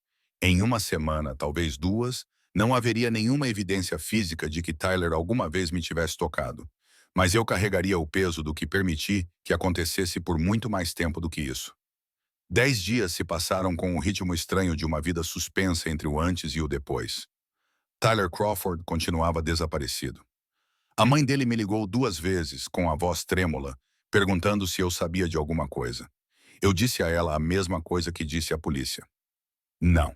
Em uma semana, talvez duas, não haveria nenhuma evidência física de que Tyler alguma vez me tivesse tocado. Mas eu carregaria o peso do que permiti que acontecesse por muito mais tempo do que isso. 10 dias se passaram com o ritmo estranho de uma vida suspensa entre o antes e o depois. Tyler Crawford continuava desaparecido. A mãe dele me ligou 2 vezes, com a voz trêmula, perguntando se eu sabia de alguma coisa. Eu disse a ela a mesma coisa que disse à polícia. Não.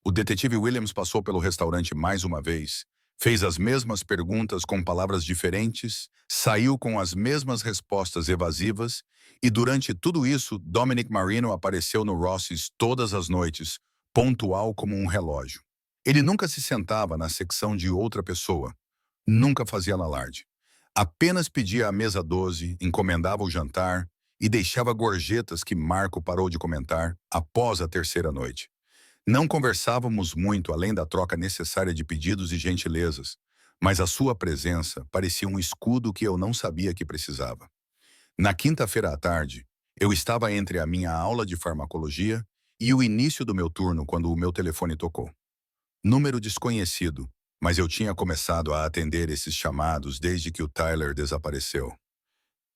O detetive Williams passou pelo restaurante mais uma vez, fez as mesmas perguntas com palavras diferentes, saiu com as mesmas respostas evasivas e durante tudo isso, Dominic Marino apareceu no Ross's todas as noites, pontual como um relógio. Ele nunca se sentava na secção de outra pessoa, nunca fazia alarde. Apenas pedia a mesa 12, encomendava o jantar e deixava gorjetas que Marco parou de comentar após a terceira noite. Não conversávamos muito além da troca necessária de pedidos e gentilezas, mas a sua presença parecia um escudo que eu não sabia que precisava. Na quinta-feira à tarde, eu estava entre a minha aula de farmacologia e o início do meu turno quando o meu telefone tocou. Número desconhecido, mas eu tinha começado a atender esses chamados desde que o Tyler desapareceu.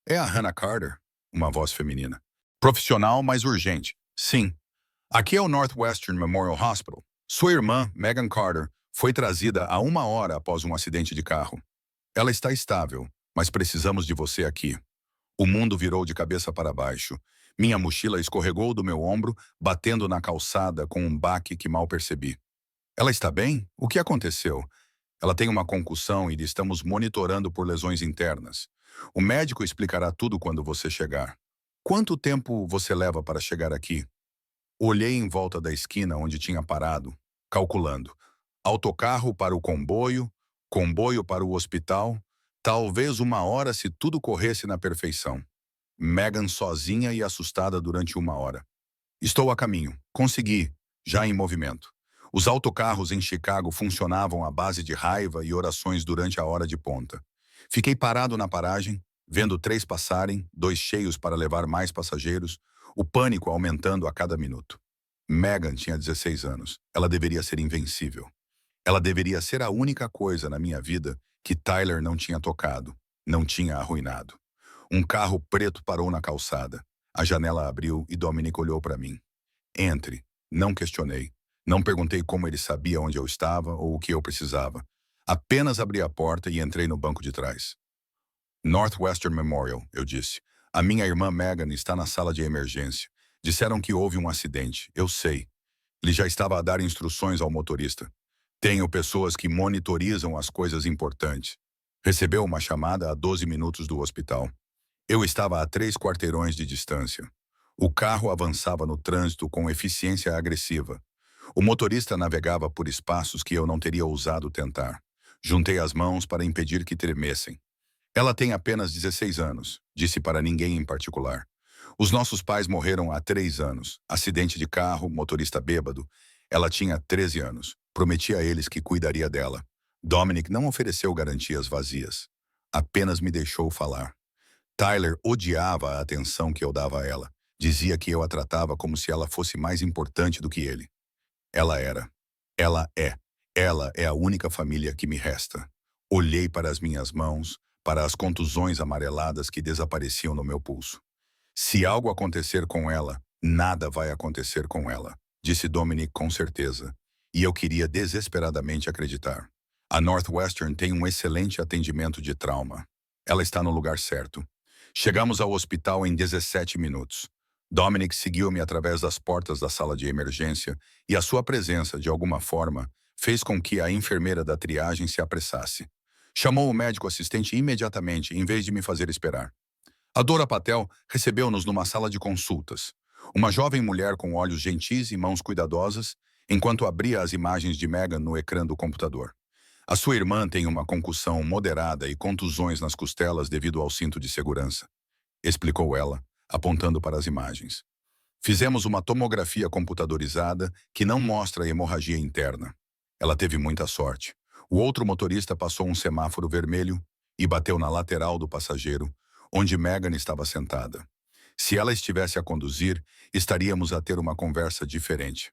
É a Hannah Carter? Uma voz feminina. Profissional, mas urgente. Sim. Aqui é o Northwestern Memorial Hospital. Sua irmã, Megan Carter, foi trazida há 1 hora após um acidente de carro. Ela está estável, mas precisamos de você aqui. O mundo virou de cabeça para baixo. Minha mochila escorregou do meu ombro, batendo na calçada com um baque que mal percebi. Ela está bem? O que aconteceu? Ela tem uma concussão e estamos monitorando por lesões internas. O médico explicará tudo quando você chegar. Quanto tempo você leva para chegar aqui? Olhei em volta da esquina onde tinha parado, calculando. Autocarro para o comboio, comboio para o hospital, talvez 1 hora se tudo corresse na perfeição. Megan sozinha e assustada durante 1 hora. Estou a caminho. Consegui, já em movimento. Os autocarros em Chicago funcionavam à base de raiva e orações durante a hora de ponta. Fiquei parado na paragem, vendo 3 passarem, 2 cheios para levar mais passageiros, o pânico aumentando a cada minuto. Megan tinha 16 anos. Ela deveria ser invencível. Ela deveria ser a única coisa na minha vida que Tyler não tinha tocado, não tinha arruinado. Um carro preto parou na calçada. A janela abriu e Dominic olhou para mim. Entre. Não questionei. Não perguntei como ele sabia onde eu estava ou o que eu precisava. Apenas abri a porta e entrei no banco de trás. Northwestern Memorial, eu disse. A minha irmã Megan está na sala de emergência. Disseram que houve um acidente. Eu sei. Ele já estava a dar instruções ao motorista. Tenho pessoas que monitorizam as coisas importantes. Recebeu uma chamada a 12 minutos do hospital. Eu estava a 3 quarteirões de distância. O carro avançava no trânsito com eficiência agressiva. O motorista navegava por espaços que eu não teria ousado tentar. Juntei as mãos para impedir que tremessem. Ela tem apenas 16 anos, disse para ninguém em particular. Os nossos pais morreram há 3 anos. Acidente de carro, motorista bêbado. Ela tinha 13 anos. Prometi a eles que cuidaria dela. Dominic não ofereceu garantias vazias. Apenas me deixou falar. Tyler odiava a atenção que eu dava a ela. Dizia que eu a tratava como se ela fosse mais importante do que ele. Ela era. Ela é. Ela é a única família que me resta. Olhei para as minhas mãos, para as contusões amareladas que desapareciam no meu pulso. Se algo acontecer com ela, nada vai acontecer com ela, disse Dominic com certeza. E eu queria desesperadamente acreditar. A Northwestern tem um excelente atendimento de trauma. Ela está no lugar certo. Chegamos ao hospital em 17 minutos. Dominic seguiu-me através das portas da sala de emergência e a sua presença, de alguma forma, fez com que a enfermeira da triagem se apressasse. Chamou o médico assistente imediatamente, em vez de me fazer esperar. A Dora Patel recebeu-nos numa sala de consultas. Uma jovem mulher com olhos gentis e mãos cuidadosas, enquanto abria as imagens de Megan no ecrã do computador. A sua irmã tem uma concussão moderada e contusões nas costelas devido ao cinto de segurança, explicou ela, apontando para as imagens. Fizemos uma tomografia computadorizada que não mostra hemorragia interna. Ela teve muita sorte. O outro motorista passou um semáforo vermelho e bateu na lateral do passageiro, onde Megan estava sentada. Se ela estivesse a conduzir, estaríamos a ter uma conversa diferente.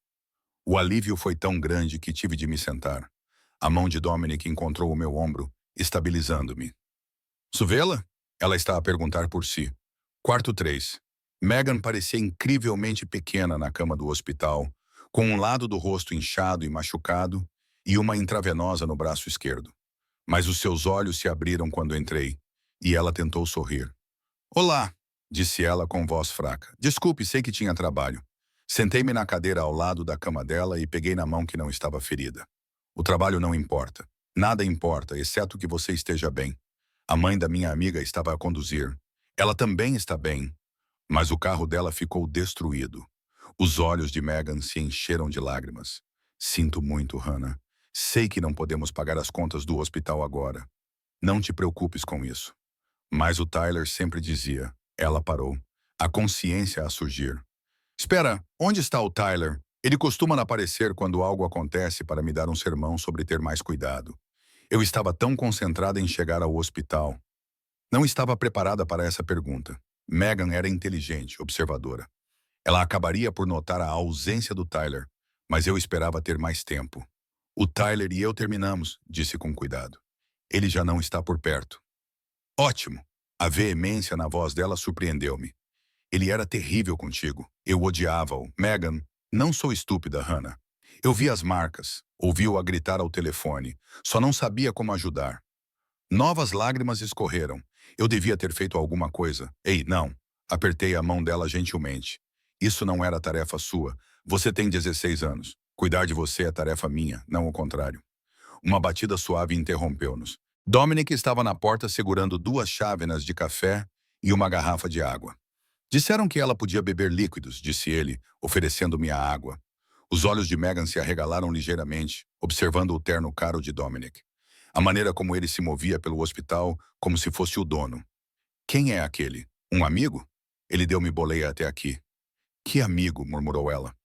O alívio foi tão grande que tive de me sentar. A mão de Dominic encontrou o meu ombro, estabilizando-me. Suvela? Ela está a perguntar por si. Quarto 3. Megan parecia incrivelmente pequena na cama do hospital, com um lado do rosto inchado e machucado e uma intravenosa no braço esquerdo. Mas os seus olhos se abriram quando entrei, e ela tentou sorrir. Olá, disse ela com voz fraca. Desculpe, sei que tinha trabalho. Sentei-me na cadeira ao lado da cama dela e peguei na mão que não estava ferida. O trabalho não importa. Nada importa, exceto que você esteja bem. A mãe da minha amiga estava a conduzir. Ela também está bem, mas o carro dela ficou destruído. Os olhos de Megan se encheram de lágrimas. Sinto muito, Hannah. Sei que não podemos pagar as contas do hospital agora. Não te preocupes com isso. Mas o Tyler sempre dizia. Ela parou. A consciência a surgir. Espera, onde está o Tyler? Ele costuma aparecer quando algo acontece para me dar um sermão sobre ter mais cuidado. Eu estava tão concentrada em chegar ao hospital. Não estava preparada para essa pergunta. Megan era inteligente, observadora. Ela acabaria por notar a ausência do Tyler, mas eu esperava ter mais tempo. O Tyler e eu terminamos, disse com cuidado. Ele já não está por perto. Ótimo! A veemência na voz dela surpreendeu-me. Ele era terrível contigo. Eu odiava-o. Megan, não sou estúpida, Hannah. Eu vi as marcas, ouvi-o a gritar ao telefone. Só não sabia como ajudar. Novas lágrimas escorreram. Eu devia ter feito alguma coisa. Ei, não. Apertei a mão dela gentilmente. Isso não era tarefa sua. Você tem 16 anos. Cuidar de você é tarefa minha, não o contrário. Uma batida suave interrompeu-nos. Dominic estava na porta segurando 2 chávenas de café e uma garrafa de água. Disseram que ela podia beber líquidos, disse ele, oferecendo-me a água. Os olhos de Megan se arregalaram ligeiramente, observando o terno caro de Dominic. A maneira como ele se movia pelo hospital, como se fosse o dono. Quem é aquele? Um amigo? Ele deu-me boleia até aqui. Que amigo, murmurou ela.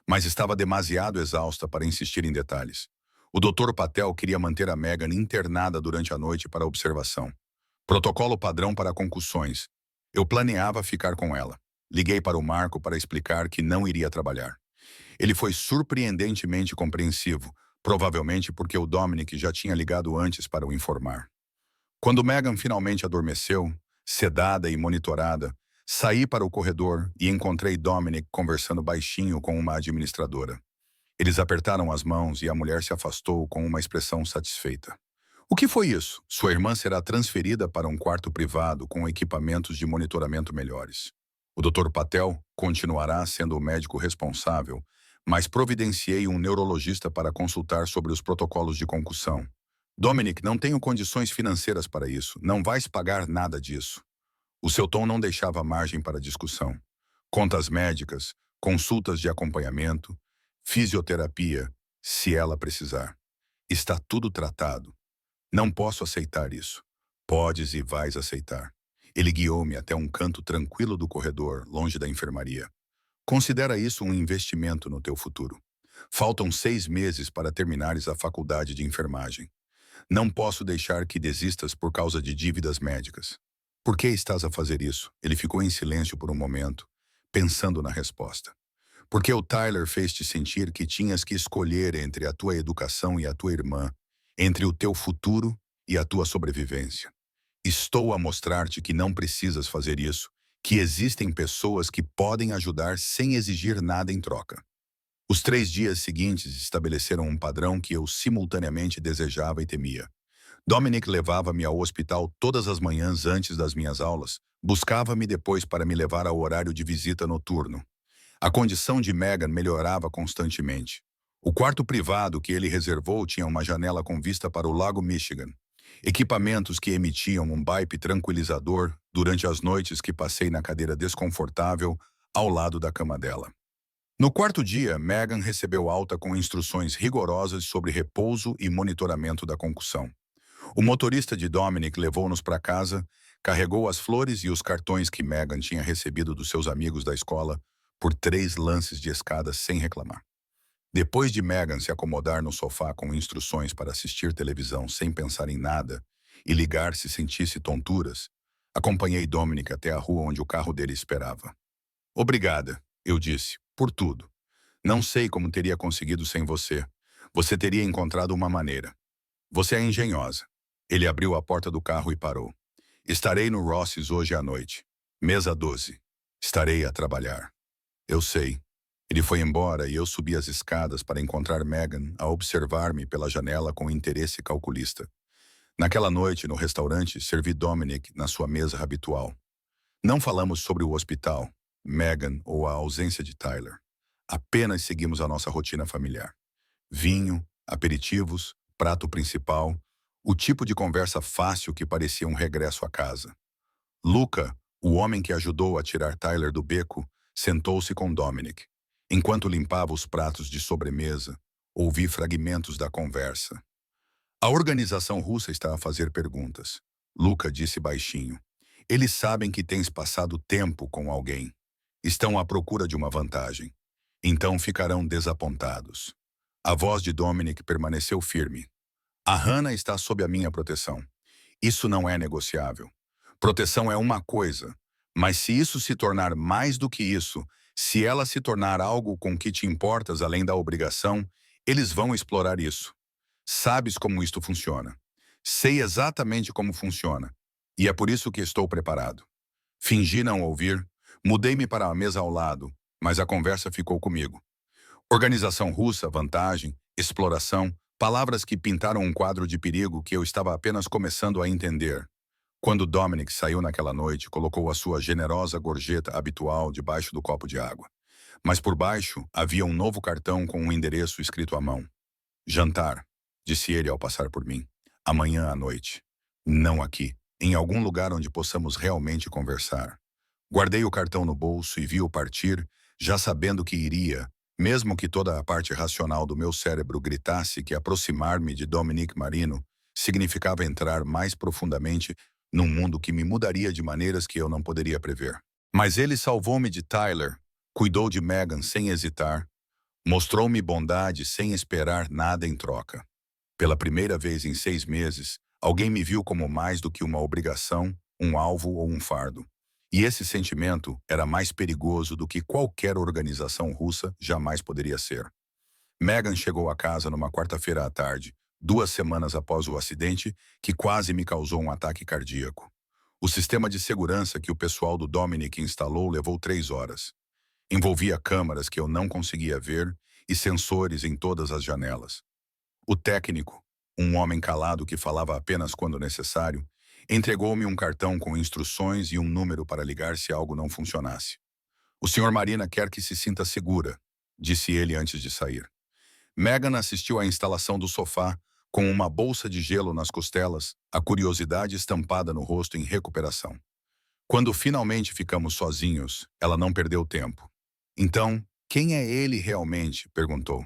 Mas estava demasiado exausta para insistir em detalhes. O Dr. Patel queria manter a Megan internada durante a noite para observação. Protocolo padrão para concussões. Eu planeava ficar com ela. Liguei para o Marco para explicar que não iria trabalhar. Ele foi surpreendentemente compreensivo, provavelmente porque o Dominic já tinha ligado antes para o informar. Quando Megan finalmente adormeceu, sedada e monitorada, saí para o corredor e encontrei Dominic conversando baixinho com uma administradora. Eles apertaram as mãos e a mulher se afastou com uma expressão satisfeita. O que foi isso? Sua irmã será transferida para um quarto privado com equipamentos de monitoramento melhores. O Dr. Patel continuará sendo o médico responsável, mas providenciei um neurologista para consultar sobre os protocolos de concussão. Dominic, não tenho condições financeiras para isso. Não vais pagar nada disso. O seu tom não deixava margem para discussão. contas médicas, consultas de acompanhamento, fisioterapia, se ela precisar. Está tudo tratado. Não posso aceitar isso. Podes e vais aceitar. Ele guiou-me até um canto tranquilo do corredor, longe da enfermaria. Considera isso um investimento no teu futuro. Faltam 6 meses para terminares a faculdade de enfermagem. Não posso deixar que desistas por causa de dívidas médicas. Por que estás a fazer isso? Ele ficou em silêncio por um momento, pensando na resposta. Porque o Tyler fez-te sentir que tinhas que escolher entre a tua educação e a tua irmã, entre o teu futuro e a tua sobrevivência. Estou a mostrar-te que não precisas fazer isso, que existem pessoas que podem ajudar sem exigir nada em troca. Os 3 dias seguintes estabeleceram um padrão que eu simultaneamente desejava e temia. Dominic levava-me ao hospital todas as manhãs antes das minhas aulas, buscava-me depois para me levar ao horário de visita noturno. A condição de Megan melhorava constantemente. O quarto privado que ele reservou tinha uma janela com vista para o Lago Michigan. Equipamentos que emitiam um beep tranquilizador durante as noites que passei na cadeira desconfortável ao lado da cama dela. No quarto dia, Megan recebeu alta com instruções rigorosas sobre repouso e monitoramento da concussão. O motorista de Dominic levou-nos para casa, carregou as flores e os cartões que Megan tinha recebido dos seus amigos da escola por 3 lances de escada sem reclamar. Depois de Megan se acomodar no sofá com instruções para assistir televisão sem pensar em nada e ligar se sentisse tonturas, acompanhei Dominic até a rua onde o carro dele esperava. Obrigada, eu disse, por tudo. Não sei como teria conseguido sem você. Você teria encontrado uma maneira. Você é engenhosa. Ele abriu a porta do carro e parou. Estarei no Ross's hoje à noite. Mesa 12. Estarei a trabalhar. Eu sei. Ele foi embora e eu subi as escadas para encontrar Megan a observar-me pela janela com interesse calculista. Naquela noite, no restaurante, servi Dominic na sua mesa habitual. Não falamos sobre o hospital, Megan ou a ausência de Tyler. Apenas seguimos a nossa rotina familiar. Vinho, aperitivos, prato principal, o tipo de conversa fácil que parecia um regresso a casa. Luca, o homem que ajudou a tirar Tyler do beco, sentou-se com Dominic. Enquanto limpava os pratos de sobremesa, ouvi fragmentos da conversa. A organização russa está a fazer perguntas. Luca disse baixinho. Eles sabem que tens passado tempo com alguém. Estão à procura de uma vantagem. Então ficarão desapontados. A voz de Dominic permaneceu firme. A Hannah está sob a minha proteção. Isso não é negociável. Proteção é uma coisa, mas se isso se tornar mais do que isso, se ela se tornar algo com que te importas além da obrigação, eles vão explorar isso. Sabes como isto funciona. Sei exatamente como funciona. E é por isso que estou preparado. Fingi não ouvir, mudei-me para a mesa ao lado, mas a conversa ficou comigo. Organização russa, vantagem, exploração, palavras que pintaram um quadro de perigo que eu estava apenas começando a entender. Quando Dominic saiu naquela noite, colocou a sua generosa gorjeta habitual debaixo do copo de água. Mas por baixo havia um novo cartão com um endereço escrito à mão. Jantar, disse ele ao passar por mim. Amanhã à noite. Não aqui. Em algum lugar onde possamos realmente conversar. Guardei o cartão no bolso e vi-o partir, já sabendo que iria, mesmo que toda a parte racional do meu cérebro gritasse que aproximar-me de Dominic Marino significava entrar mais profundamente num mundo que me mudaria de maneiras que eu não poderia prever. Mas ele salvou-me de Tyler, cuidou de Megan sem hesitar, mostrou-me bondade sem esperar nada em troca. Pela primeira vez em 6 meses, alguém me viu como mais do que uma obrigação, um alvo ou um fardo. E esse sentimento era mais perigoso do que qualquer organização russa jamais poderia ser. Megan chegou a casa numa quarta-feira à tarde, 2 semanas após o acidente que quase me causou um ataque cardíaco. O sistema de segurança que o pessoal do Dominic instalou levou 3 horas. Envolvia câmaras que eu não conseguia ver e sensores em todas as janelas. O técnico, um homem calado que falava apenas quando necessário, entregou-me um cartão com instruções e um número para ligar se algo não funcionasse. "O Sr. Marina quer que se sinta segura", disse ele antes de sair. Megan assistiu à instalação do sofá, com uma bolsa de gelo nas costelas, a curiosidade estampada no rosto em recuperação. Quando finalmente ficamos sozinhos, ela não perdeu tempo. Então, quem é ele realmente? Perguntou.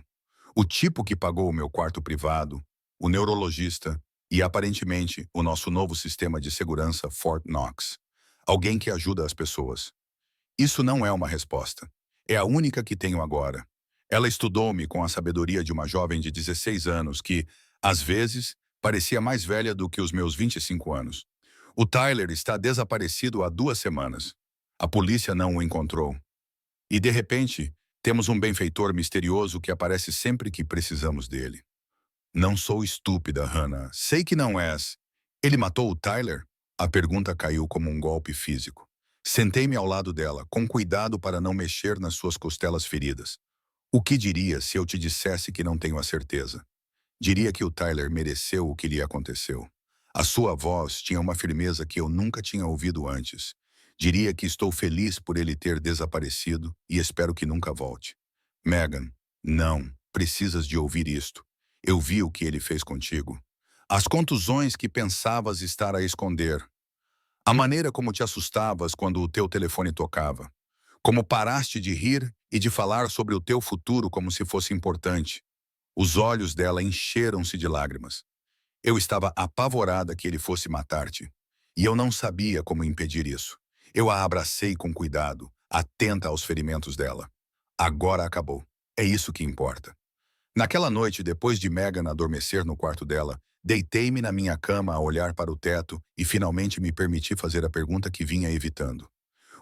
O tipo que pagou o meu quarto privado, o neurologista e, aparentemente, o nosso novo sistema de segurança Fort Knox. Alguém que ajuda as pessoas. Isso não é uma resposta. É a única que tenho agora. Ela estudou-me com a sabedoria de uma jovem de 16 anos que, às vezes, parecia mais velha do que os meus 25 anos. O Tyler está desaparecido há 2 semanas. A polícia não o encontrou. E, de repente, temos um benfeitor misterioso que aparece sempre que precisamos dele. Não sou estúpida, Hannah. Sei que não és. Ele matou o Tyler? A pergunta caiu como um golpe físico. Sentei-me ao lado dela, com cuidado para não mexer nas suas costelas feridas. O que diria se eu te dissesse que não tenho a certeza? Diria que o Tyler mereceu o que lhe aconteceu. A sua voz tinha uma firmeza que eu nunca tinha ouvido antes. Diria que estou feliz por ele ter desaparecido e espero que nunca volte. Megan, não, precisas de ouvir isto. Eu vi o que ele fez contigo. As contusões que pensavas estar a esconder. A maneira como te assustavas quando o teu telefone tocava. Como paraste de rir e de falar sobre o teu futuro como se fosse importante. Os olhos dela encheram-se de lágrimas. Eu estava apavorada que ele fosse matar-te. E eu não sabia como impedir isso. Eu a abracei com cuidado, atenta aos ferimentos dela. Agora acabou. É isso que importa. Naquela noite, depois de Megan adormecer no quarto dela, deitei-me na minha cama a olhar para o teto e finalmente me permiti fazer a pergunta que vinha evitando.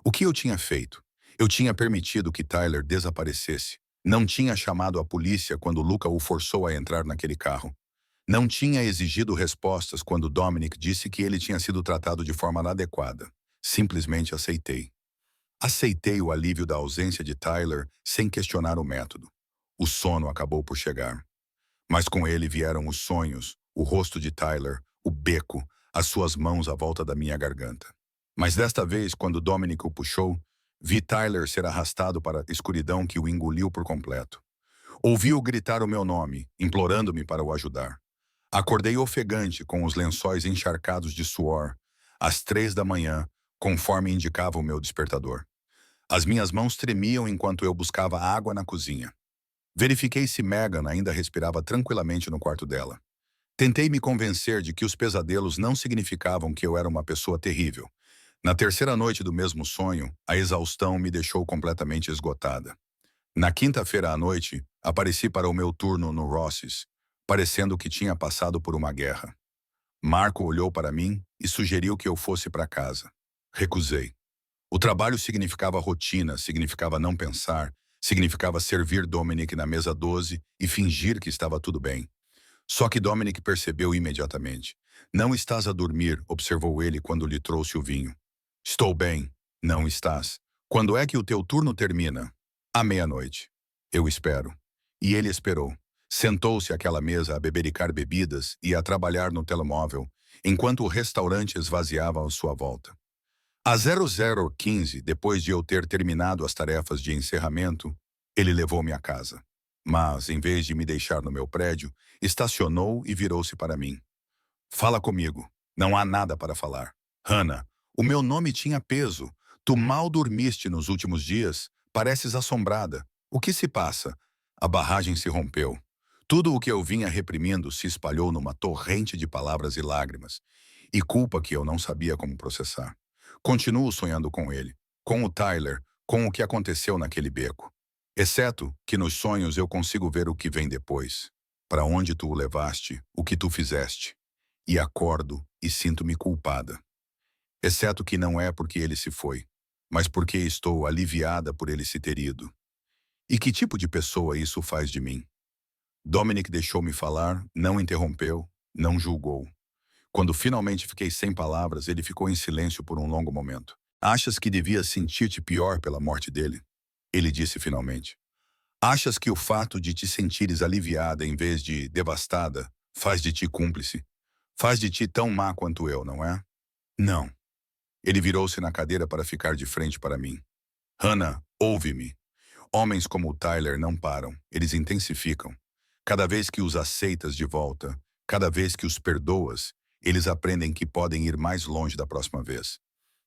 O que eu tinha feito? Eu tinha permitido que Tyler desaparecesse. Não tinha chamado a polícia quando Luca o forçou a entrar naquele carro. Não tinha exigido respostas quando Dominic disse que ele tinha sido tratado de forma inadequada. Simplesmente aceitei. Aceitei o alívio da ausência de Tyler sem questionar o método. O sono acabou por chegar. Mas com ele vieram os sonhos, o rosto de Tyler, o beco, as suas mãos à volta da minha garganta. Mas desta vez, quando Dominic o puxou, vi Tyler ser arrastado para a escuridão que o engoliu por completo. Ouvi-o gritar o meu nome, implorando-me para o ajudar. Acordei ofegante, com os lençóis encharcados de suor, às 3 da manhã, conforme indicava o meu despertador. As minhas mãos tremiam enquanto eu buscava água na cozinha. Verifiquei se Megan ainda respirava tranquilamente no quarto dela. Tentei me convencer de que os pesadelos não significavam que eu era uma pessoa terrível. Na terceira noite do mesmo sonho, a exaustão me deixou completamente esgotada. Na quinta-feira à noite, apareci para o meu turno no Ross's, parecendo que tinha passado por uma guerra. Marco olhou para mim e sugeriu que eu fosse para casa. Recusei. O trabalho significava rotina, significava não pensar, significava servir Dominic na mesa 12 e fingir que estava tudo bem. Só que Dominic percebeu imediatamente. Não estás a dormir, observou ele quando lhe trouxe o vinho. Estou bem. Não estás. Quando é que o teu turno termina? À meia-noite. Eu espero. E ele esperou. Sentou-se àquela mesa a bebericar bebidas e a trabalhar no telemóvel, enquanto o restaurante esvaziava à sua volta. Às 00:15, depois de eu ter terminado as tarefas de encerramento, ele levou-me à casa. Mas, em vez de me deixar no meu prédio, estacionou e virou-se para mim. Fala comigo. Não há nada para falar. Hannah, o meu nome tinha peso. Tu mal dormiste nos últimos dias. Pareces assombrada. O que se passa? A barragem se rompeu. Tudo o que eu vinha reprimindo se espalhou numa torrente de palavras e lágrimas. E culpa que eu não sabia como processar. Continuo sonhando com ele, com o Tyler, com o que aconteceu naquele beco. Exceto que nos sonhos eu consigo ver o que vem depois. Para onde tu o levaste, o que tu fizeste. E acordo e sinto-me culpada. Exceto que não é porque ele se foi, mas porque estou aliviada por ele se ter ido. E que tipo de pessoa isso faz de mim? Dominic deixou-me falar, não interrompeu, não julgou. Quando finalmente fiquei sem palavras, ele ficou em silêncio por um longo momento. Achas que devias sentir-te pior pela morte dele? Ele disse finalmente. Achas que o fato de te sentires aliviada em vez de devastada faz de ti cúmplice? Faz de ti tão má quanto eu, não é? Não. Ele virou-se na cadeira para ficar de frente para mim. Hannah, ouve-me. Homens como o Tyler não param, eles intensificam. Cada vez que os aceitas de volta, cada vez que os perdoas, eles aprendem que podem ir mais longe da próxima vez.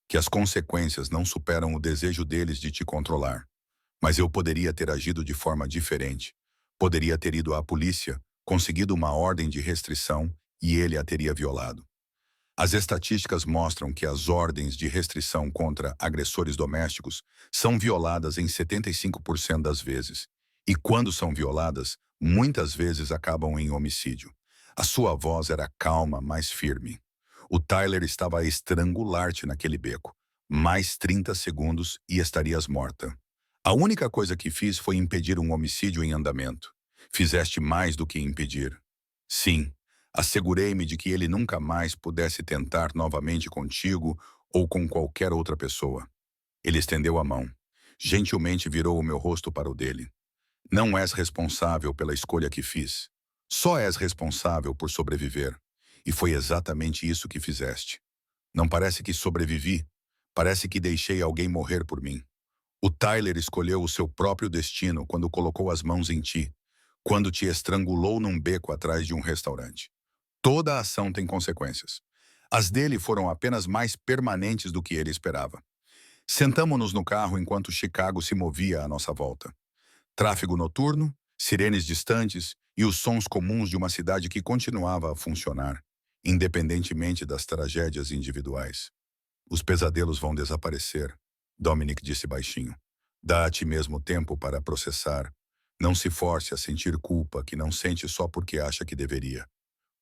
que as consequências não superam o desejo deles de te controlar. Mas eu poderia ter agido de forma diferente. Poderia ter ido à polícia, conseguido uma ordem de restrição e ele a teria violado. As estatísticas mostram que as ordens de restrição contra agressores domésticos são violadas em 75% das vezes. E quando são violadas, muitas vezes acabam em homicídio. A sua voz era calma, mas firme. O Tyler estava a estrangular-te naquele beco. Mais 30 segundos e estarias morta. A única coisa que fiz foi impedir um homicídio em andamento. Fizeste mais do que impedir. Sim, assegurei-me de que ele nunca mais pudesse tentar novamente contigo ou com qualquer outra pessoa. Ele estendeu a mão. Gentilmente virou o meu rosto para o dele. Não és responsável pela escolha que fiz. Só és responsável por sobreviver. E foi exatamente isso que fizeste. Não parece que sobrevivi. Parece que deixei alguém morrer por mim. O Tyler escolheu o seu próprio destino quando colocou as mãos em ti, quando te estrangulou num beco atrás de um restaurante. Toda ação tem consequências. As dele foram apenas mais permanentes do que ele esperava. Sentamo-nos no carro enquanto Chicago se movia à nossa volta. Tráfego noturno, sirenes distantes e os sons comuns de uma cidade que continuava a funcionar, independentemente das tragédias individuais. Os pesadelos vão desaparecer, Dominic disse baixinho. Dá a ti mesmo tempo para processar. Não se force a sentir culpa que não sente só porque acha que deveria.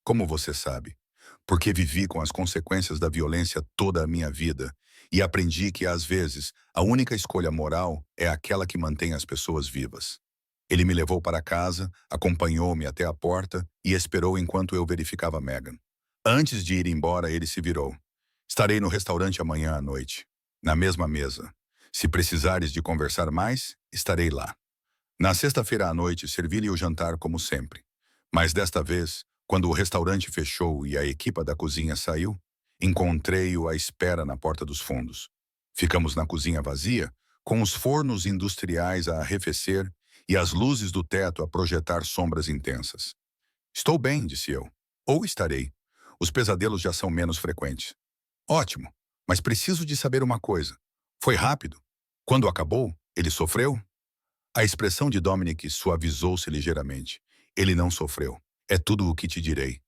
Como você sabe? Porque vivi com as consequências da violência toda a minha vida e aprendi que, às vezes, a única escolha moral é aquela que mantém as pessoas vivas. Ele me levou para casa, acompanhou-me até a porta e esperou enquanto eu verificava Megan. Antes de ir embora, ele se virou. Estarei no restaurante amanhã à noite, na mesma mesa. Se precisares de conversar mais, estarei lá. Na sexta-feira à noite, servi-lhe o jantar como sempre. Mas desta vez, quando o restaurante fechou e a equipa da cozinha saiu, encontrei-o à espera na porta dos fundos. Ficamos na cozinha vazia, com os fornos industriais a arrefecer e as luzes do teto a projetar sombras intensas. Estou bem, disse eu. Ou estarei. Os pesadelos já são menos frequentes. Ótimo, mas preciso de saber uma coisa. Foi rápido? Quando acabou, ele sofreu? A expressão de Dominic suavizou-se ligeiramente. Ele não sofreu. É tudo o que te direi.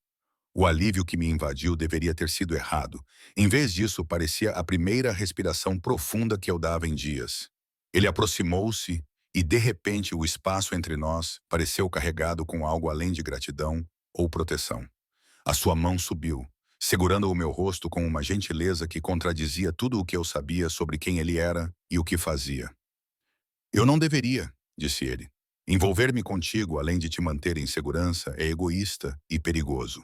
O alívio que me invadiu deveria ter sido errado. Em vez disso, parecia a primeira respiração profunda que eu dava em dias. Ele aproximou-se e, de repente, o espaço entre nós pareceu carregado com algo além de gratidão ou proteção. A sua mão subiu, segurando o meu rosto com uma gentileza que contradizia tudo o que eu sabia sobre quem ele era e o que fazia. Eu não deveria, disse ele. Envolver-me contigo, além de te manter em segurança, é egoísta e perigoso.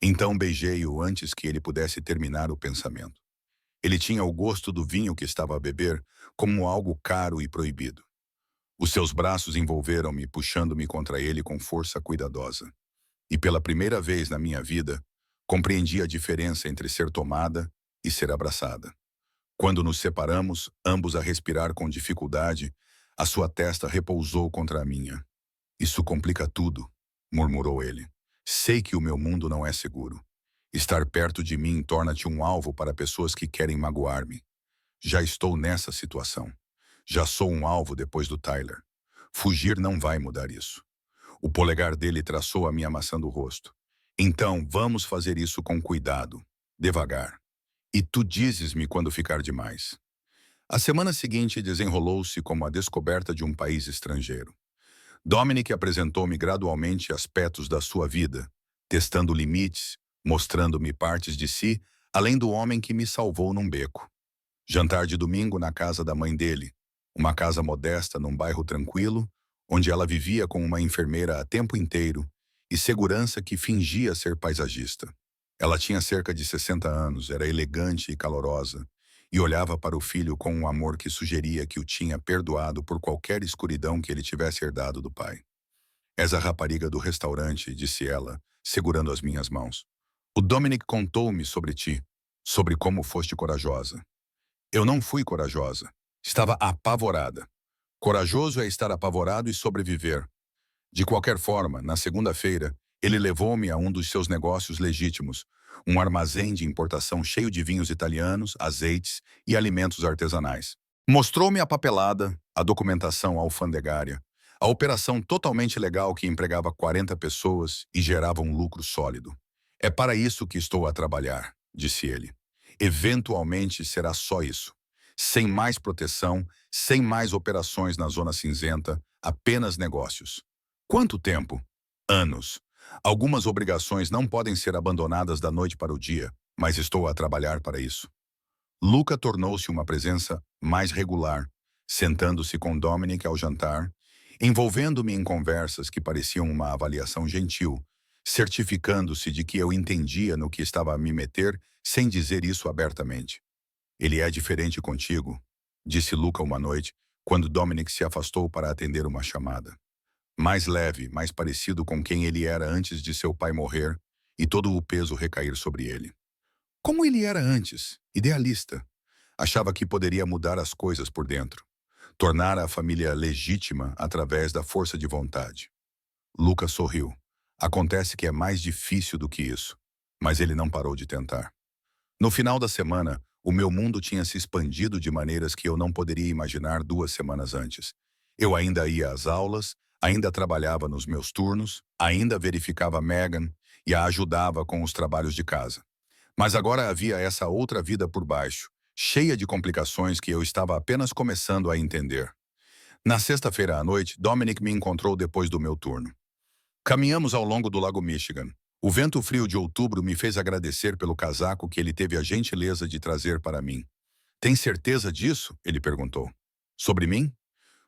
Então beijei-o antes que ele pudesse terminar o pensamento. Ele tinha o gosto do vinho que estava a beber como algo caro e proibido. Os seus braços envolveram-me, puxando-me contra ele com força cuidadosa. E pela primeira vez na minha vida, compreendi a diferença entre ser tomada e ser abraçada. Quando nos separamos, ambos a respirar com dificuldade, a sua testa repousou contra a minha. Isso complica tudo, murmurou ele. Sei que o meu mundo não é seguro. Estar perto de mim torna-te um alvo para pessoas que querem magoar-me. Já estou nessa situação. Já sou um alvo depois do Tyler. Fugir não vai mudar isso. O polegar dele traçou a minha maçã do rosto. Então, vamos fazer isso com cuidado, devagar. E tu dizes-me quando ficar demais. A semana seguinte desenrolou-se como a descoberta de um país estrangeiro. Dominic apresentou-me gradualmente aspectos da sua vida, testando limites, mostrando-me partes de si, além do homem que me salvou num beco. Jantar de domingo na casa da mãe dele, uma casa modesta num bairro tranquilo, onde ela vivia com uma enfermeira a tempo inteiro e segurança que fingia ser paisagista. Ela tinha cerca de 60 anos, era elegante e calorosa, e olhava para o filho com um amor que sugeria que o tinha perdoado por qualquer escuridão que ele tivesse herdado do pai. És a rapariga do restaurante, disse ela, segurando as minhas mãos. O Dominic contou-me sobre ti, sobre como foste corajosa. Eu não fui corajosa. Estava apavorada. Corajoso é estar apavorado e sobreviver. De qualquer forma, na segunda-feira, ele levou-me a um dos seus negócios legítimos, Um armazém de importação cheio de vinhos italianos, azeites e alimentos artesanais. Mostrou-me a papelada, a documentação alfandegária, a operação totalmente legal que empregava 40 pessoas e gerava um lucro sólido. É para isso que estou a trabalhar, disse ele. Eventualmente será só isso. Sem mais proteção, sem mais operações na zona cinzenta, apenas negócios. Quanto tempo? Anos. Algumas obrigações não podem ser abandonadas da noite para o dia, mas estou a trabalhar para isso. Luca tornou-se uma presença mais regular, sentando-se com Dominic ao jantar, envolvendo-me em conversas que pareciam uma avaliação gentil, certificando-se de que eu entendia no que estava a me meter sem dizer isso abertamente. Ele é diferente contigo, disse Luca uma noite, quando Dominic se afastou para atender uma chamada. Mais leve, mais parecido com quem ele era antes de seu pai morrer e todo o peso recair sobre ele. Como ele era antes, idealista. Achava que poderia mudar as coisas por dentro, tornar a família legítima através da força de vontade. Lucas sorriu. Acontece que é mais difícil do que isso, mas ele não parou de tentar. No final da semana, o meu mundo tinha se expandido de maneiras que eu não poderia imaginar 2 semanas antes. Eu ainda ia às aulas, ainda trabalhava nos meus turnos, ainda verificava Megan e a ajudava com os trabalhos de casa. Mas agora havia essa outra vida por baixo, cheia de complicações que eu estava apenas começando a entender. Na sexta-feira à noite, Dominic me encontrou depois do meu turno. Caminhamos ao longo do Lago Michigan. O vento frio de outubro me fez agradecer pelo casaco que ele teve a gentileza de trazer para mim. Tem certeza disso? Ele perguntou. Sobre mim?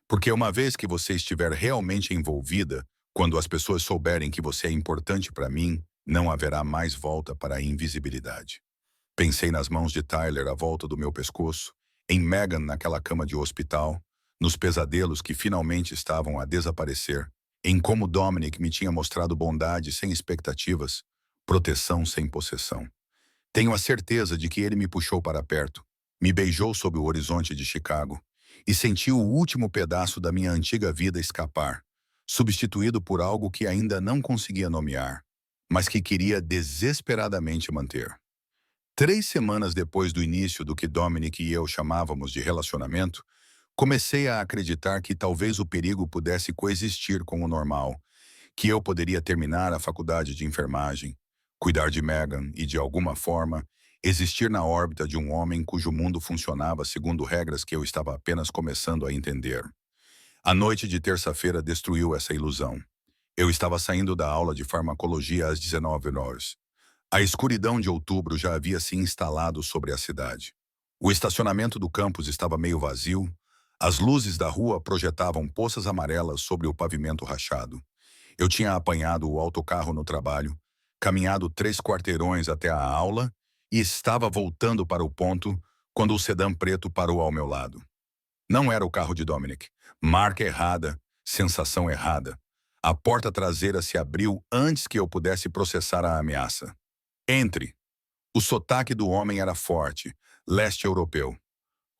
Porque uma vez que você estiver realmente envolvida, quando as pessoas souberem que você é importante para mim, não haverá mais volta para a invisibilidade. Pensei nas mãos de Tyler à volta do meu pescoço, em Megan naquela cama de hospital, nos pesadelos que finalmente estavam a desaparecer, em como Dominic me tinha mostrado bondade sem expectativas, proteção sem possessão. Tenho a certeza de que ele me puxou para perto, me beijou sob o horizonte de Chicago e senti o último pedaço da minha antiga vida escapar, substituído por algo que ainda não conseguia nomear, mas que queria desesperadamente manter. 3 semanas depois do início do que Dominic e eu chamávamos de relacionamento, comecei a acreditar que talvez o perigo pudesse coexistir com o normal, que eu poderia terminar a faculdade de enfermagem, cuidar de Megan e, de alguma forma, existir na órbita de um homem cujo mundo funcionava segundo regras que eu estava apenas começando a entender. A noite de terça-feira destruiu essa ilusão. Eu estava saindo da aula de farmacologia às 19 horas. A escuridão de outubro já havia se instalado sobre a cidade. O estacionamento do campus estava meio vazio, as luzes da rua projetavam poças amarelas sobre o pavimento rachado. Eu tinha apanhado o autocarro no trabalho, caminhado 3 quarteirões até a aula e estava voltando para o ponto quando o sedã preto parou ao meu lado. Não era o carro de Dominic. Marca errada, sensação errada. A porta traseira se abriu antes que eu pudesse processar a ameaça. Entre. O sotaque do homem era forte, leste europeu.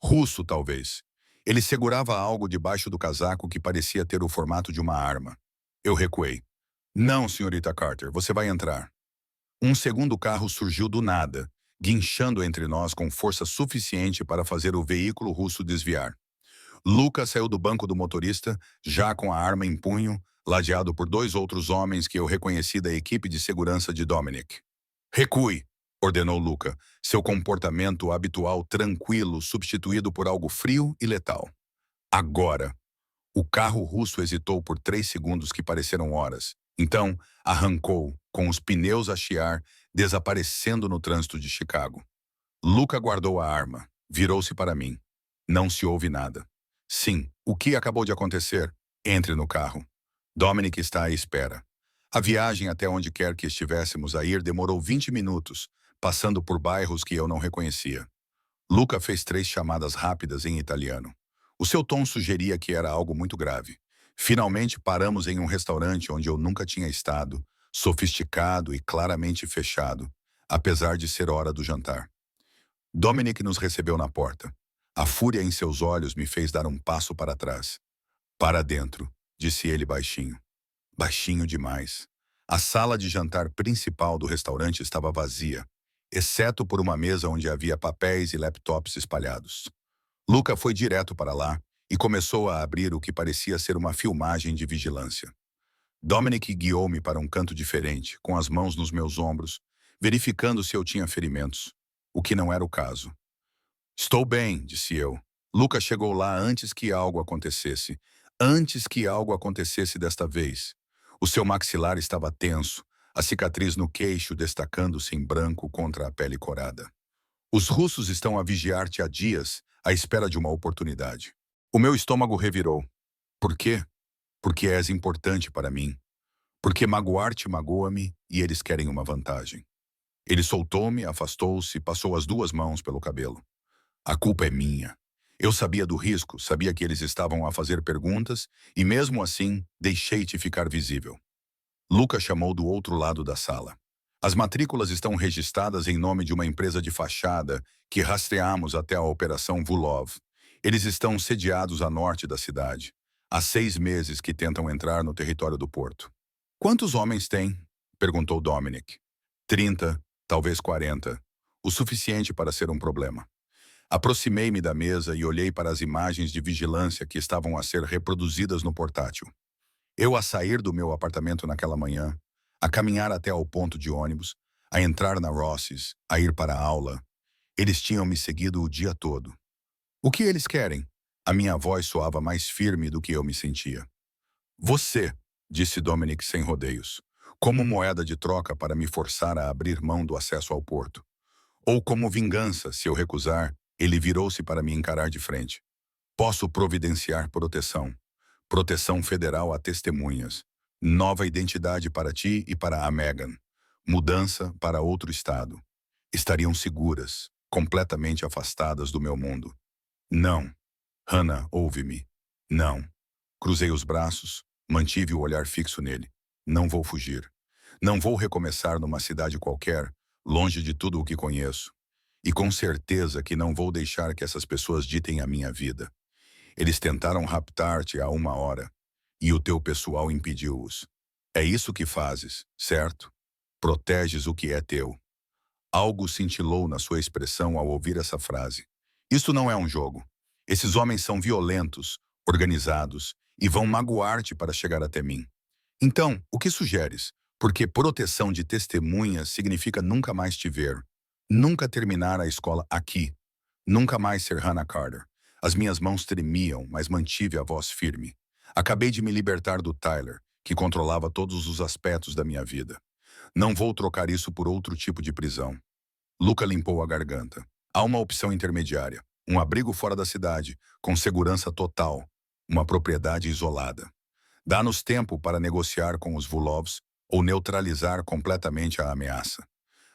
Russo, talvez. Ele segurava algo debaixo do casaco que parecia ter o formato de uma arma. Eu recuei. Não, senhorita Carter, você vai entrar. Um segundo carro surgiu do nada, guinchando entre nós com força suficiente para fazer o veículo russo desviar. Lucas saiu do banco do motorista, já com a arma em punho, ladeado por 2 outros homens que eu reconheci da equipe de segurança de Dominic. Recue, ordenou Luca, seu comportamento habitual tranquilo substituído por algo frio e letal. Agora. O carro russo hesitou por 3 segundos que pareceram horas. Então, arrancou, com os pneus a chiar, desaparecendo no trânsito de Chicago. Luca guardou a arma, virou-se para mim. Não se ouve nada. Sim, o que acabou de acontecer? Entre no carro. Dominic está à espera. A viagem até onde quer que estivéssemos a ir demorou 20 minutos, passando por bairros que eu não reconhecia. Luca fez 3 chamadas rápidas em italiano. O seu tom sugeria que era algo muito grave. Finalmente paramos em um restaurante onde eu nunca tinha estado, sofisticado e claramente fechado, apesar de ser hora do jantar. Dominic nos recebeu na porta. A fúria em seus olhos me fez dar um passo para trás. Para dentro, disse ele baixinho. Baixinho demais. A sala de jantar principal do restaurante estava vazia. exceto por uma mesa onde havia papéis e laptops espalhados. Luca foi direto para lá e começou a abrir o que parecia ser uma filmagem de vigilância. Dominic guiou-me para um canto diferente, com as mãos nos meus ombros, verificando se eu tinha ferimentos, o que não era o caso. Estou bem, disse eu. Luca chegou lá antes que algo acontecesse. Antes que algo acontecesse desta vez. O seu maxilar estava tenso, a cicatriz no queixo destacando-se em branco contra a pele corada. Os russos estão a vigiar-te há dias, à espera de uma oportunidade. O meu estômago revirou. Por quê? Porque és importante para mim. Porque magoar-te magoa-me e eles querem uma vantagem. Ele soltou-me, afastou-se e passou as duas mãos pelo cabelo. A culpa é minha. Eu sabia do risco, sabia que eles estavam a fazer perguntas e, mesmo assim, deixei-te ficar visível. Luca chamou do outro lado da sala. As matrículas estão registradas em nome de uma empresa de fachada que rastreamos até a Operação Vulov. Eles estão sediados a norte da cidade. Há 6 meses que tentam entrar no território do porto. Quantos homens têm? Perguntou Dominic. 30, talvez 40. O suficiente para ser um problema. Aproximei-me da mesa e olhei para as imagens de vigilância que estavam a ser reproduzidas no portátil. Eu a sair do meu apartamento naquela manhã, a caminhar até ao ponto de ônibus, a entrar na Ross's, a ir para a aula. Eles tinham me seguido o dia todo. O que eles querem? A minha voz soava mais firme do que eu me sentia. Você, disse Dominic sem rodeios, como moeda de troca para me forçar a abrir mão do acesso ao porto. Ou como vingança, se eu recusar, ele virou-se para me encarar de frente. Posso providenciar proteção. Proteção federal a testemunhas. Nova identidade para ti e para a Megan. Mudança para outro estado. Estariam seguras, completamente afastadas do meu mundo. Não. Hannah, ouve-me. Não. Cruzei os braços, mantive o olhar fixo nele. Não vou fugir. Não vou recomeçar numa cidade qualquer, longe de tudo o que conheço. E com certeza que não vou deixar que essas pessoas ditem a minha vida. Eles tentaram raptar-te há 1 hora, e o teu pessoal impediu-os. É isso que fazes, certo? Proteges o que é teu. Algo cintilou na sua expressão ao ouvir essa frase. Isso não é um jogo. Esses homens são violentos, organizados, e vão magoar-te para chegar até mim. Então, o que sugeres? Porque proteção de testemunhas significa nunca mais te ver. Nunca terminar a escola aqui. Nunca mais ser Hannah Carter. As minhas mãos tremiam, mas mantive a voz firme. Acabei de me libertar do Tyler, que controlava todos os aspectos da minha vida. Não vou trocar isso por outro tipo de prisão. Luca limpou a garganta. Há uma opção intermediária. Um abrigo fora da cidade, com segurança total. Uma propriedade isolada. Dá-nos tempo para negociar com os Vulovs ou neutralizar completamente a ameaça.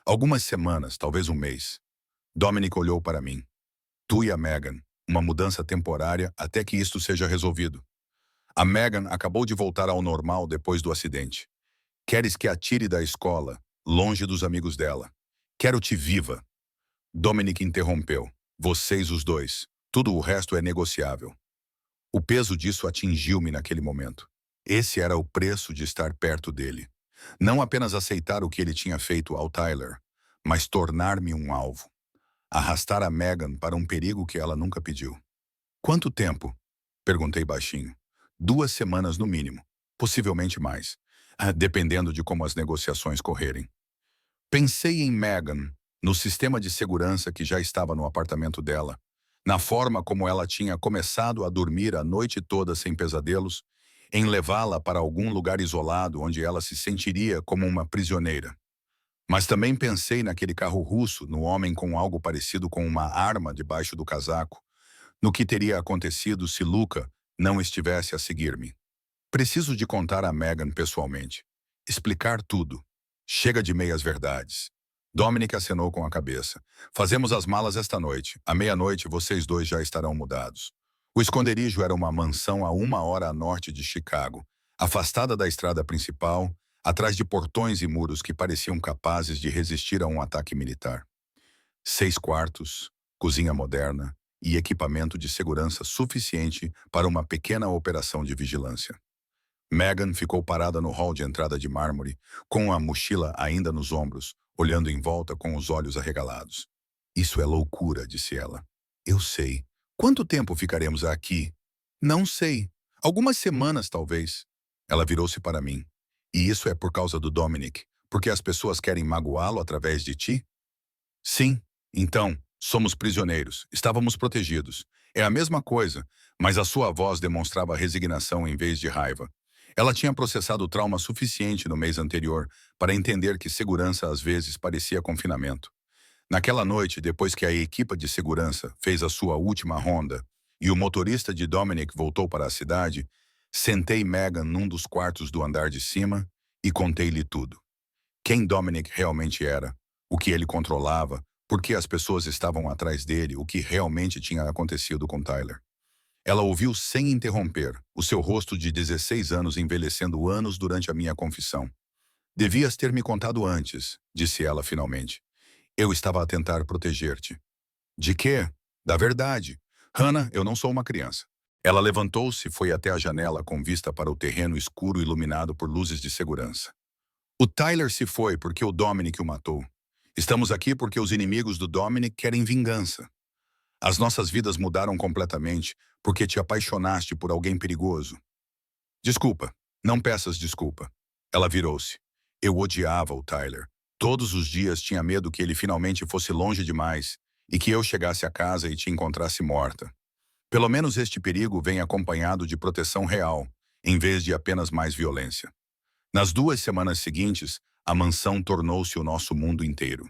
Algumas semanas, talvez um mês. Dominic olhou para mim. Tu e a Megan. Uma mudança temporária até que isto seja resolvido. A Megan acabou de voltar ao normal depois do acidente. Queres que a tire da escola, longe dos amigos dela. Quero-te viva. Dominic interrompeu. Vocês os dois. Tudo o resto é negociável. O peso disso atingiu-me naquele momento. Esse era o preço de estar perto dele. Não apenas aceitar o que ele tinha feito ao Tyler, mas tornar-me um alvo. Arrastar a Megan para um perigo que ela nunca pediu. Quanto tempo? Perguntei baixinho. 2 semanas no mínimo, possivelmente mais, dependendo de como as negociações correrem. Pensei em Megan, no sistema de segurança que já estava no apartamento dela, na forma como ela tinha começado a dormir a noite toda sem pesadelos, em levá-la para algum lugar isolado onde ela se sentiria como uma prisioneira. Mas também pensei naquele carro russo, no homem com algo parecido com uma arma debaixo do casaco, no que teria acontecido se Luca não estivesse a seguir-me. Preciso de contar a Megan pessoalmente. Explicar tudo. Chega de meias-verdades. Dominic acenou com a cabeça. Fazemos as malas esta noite. À meia-noite vocês dois já estarão mudados. O esconderijo era uma mansão a 1 hora a norte de Chicago, afastada da estrada principal, atrás de portões e muros que pareciam capazes de resistir a um ataque militar. 6 quartos, cozinha moderna e equipamento de segurança suficiente para uma pequena operação de vigilância. Megan ficou parada no hall de entrada de mármore, com a mochila ainda nos ombros, olhando em volta com os olhos arregalados. Isso é loucura, disse ela. Eu sei. Quanto tempo ficaremos aqui? Não sei. Algumas semanas, talvez. Ela virou-se para mim. E isso é por causa do Dominic, porque as pessoas querem magoá-lo através de ti? Sim. Então, somos prisioneiros. Estávamos protegidos. É a mesma coisa, mas a sua voz demonstrava resignação em vez de raiva. Ela tinha processado o trauma suficiente no mês anterior para entender que segurança às vezes parecia confinamento. Naquela noite, depois que a equipe de segurança fez a sua última ronda e o motorista de Dominic voltou para a cidade, sentei Megan num dos quartos do andar de cima e contei-lhe tudo. Quem Dominic realmente era, o que ele controlava, por que as pessoas estavam atrás dele, o que realmente tinha acontecido com Tyler. Ela ouviu sem interromper, o seu rosto de 16 anos envelhecendo anos durante a minha confissão. Devias ter me contado antes, disse ela finalmente. Eu estava a tentar proteger-te. De quê? Da verdade. Hannah, eu não sou uma criança. Ela levantou-se e foi até a janela com vista para o terreno escuro iluminado por luzes de segurança. O Tyler se foi porque o Dominic o matou. Estamos aqui porque os inimigos do Dominic querem vingança. As nossas vidas mudaram completamente porque te apaixonaste por alguém perigoso. Desculpa, não peças desculpa. Ela virou-se. Eu odiava o Tyler. Todos os dias tinha medo que ele finalmente fosse longe demais e que eu chegasse a casa e te encontrasse morta. Pelo menos este perigo vem acompanhado de proteção real, em vez de apenas mais violência. Nas 2 semanas seguintes, a mansão tornou-se o nosso mundo inteiro.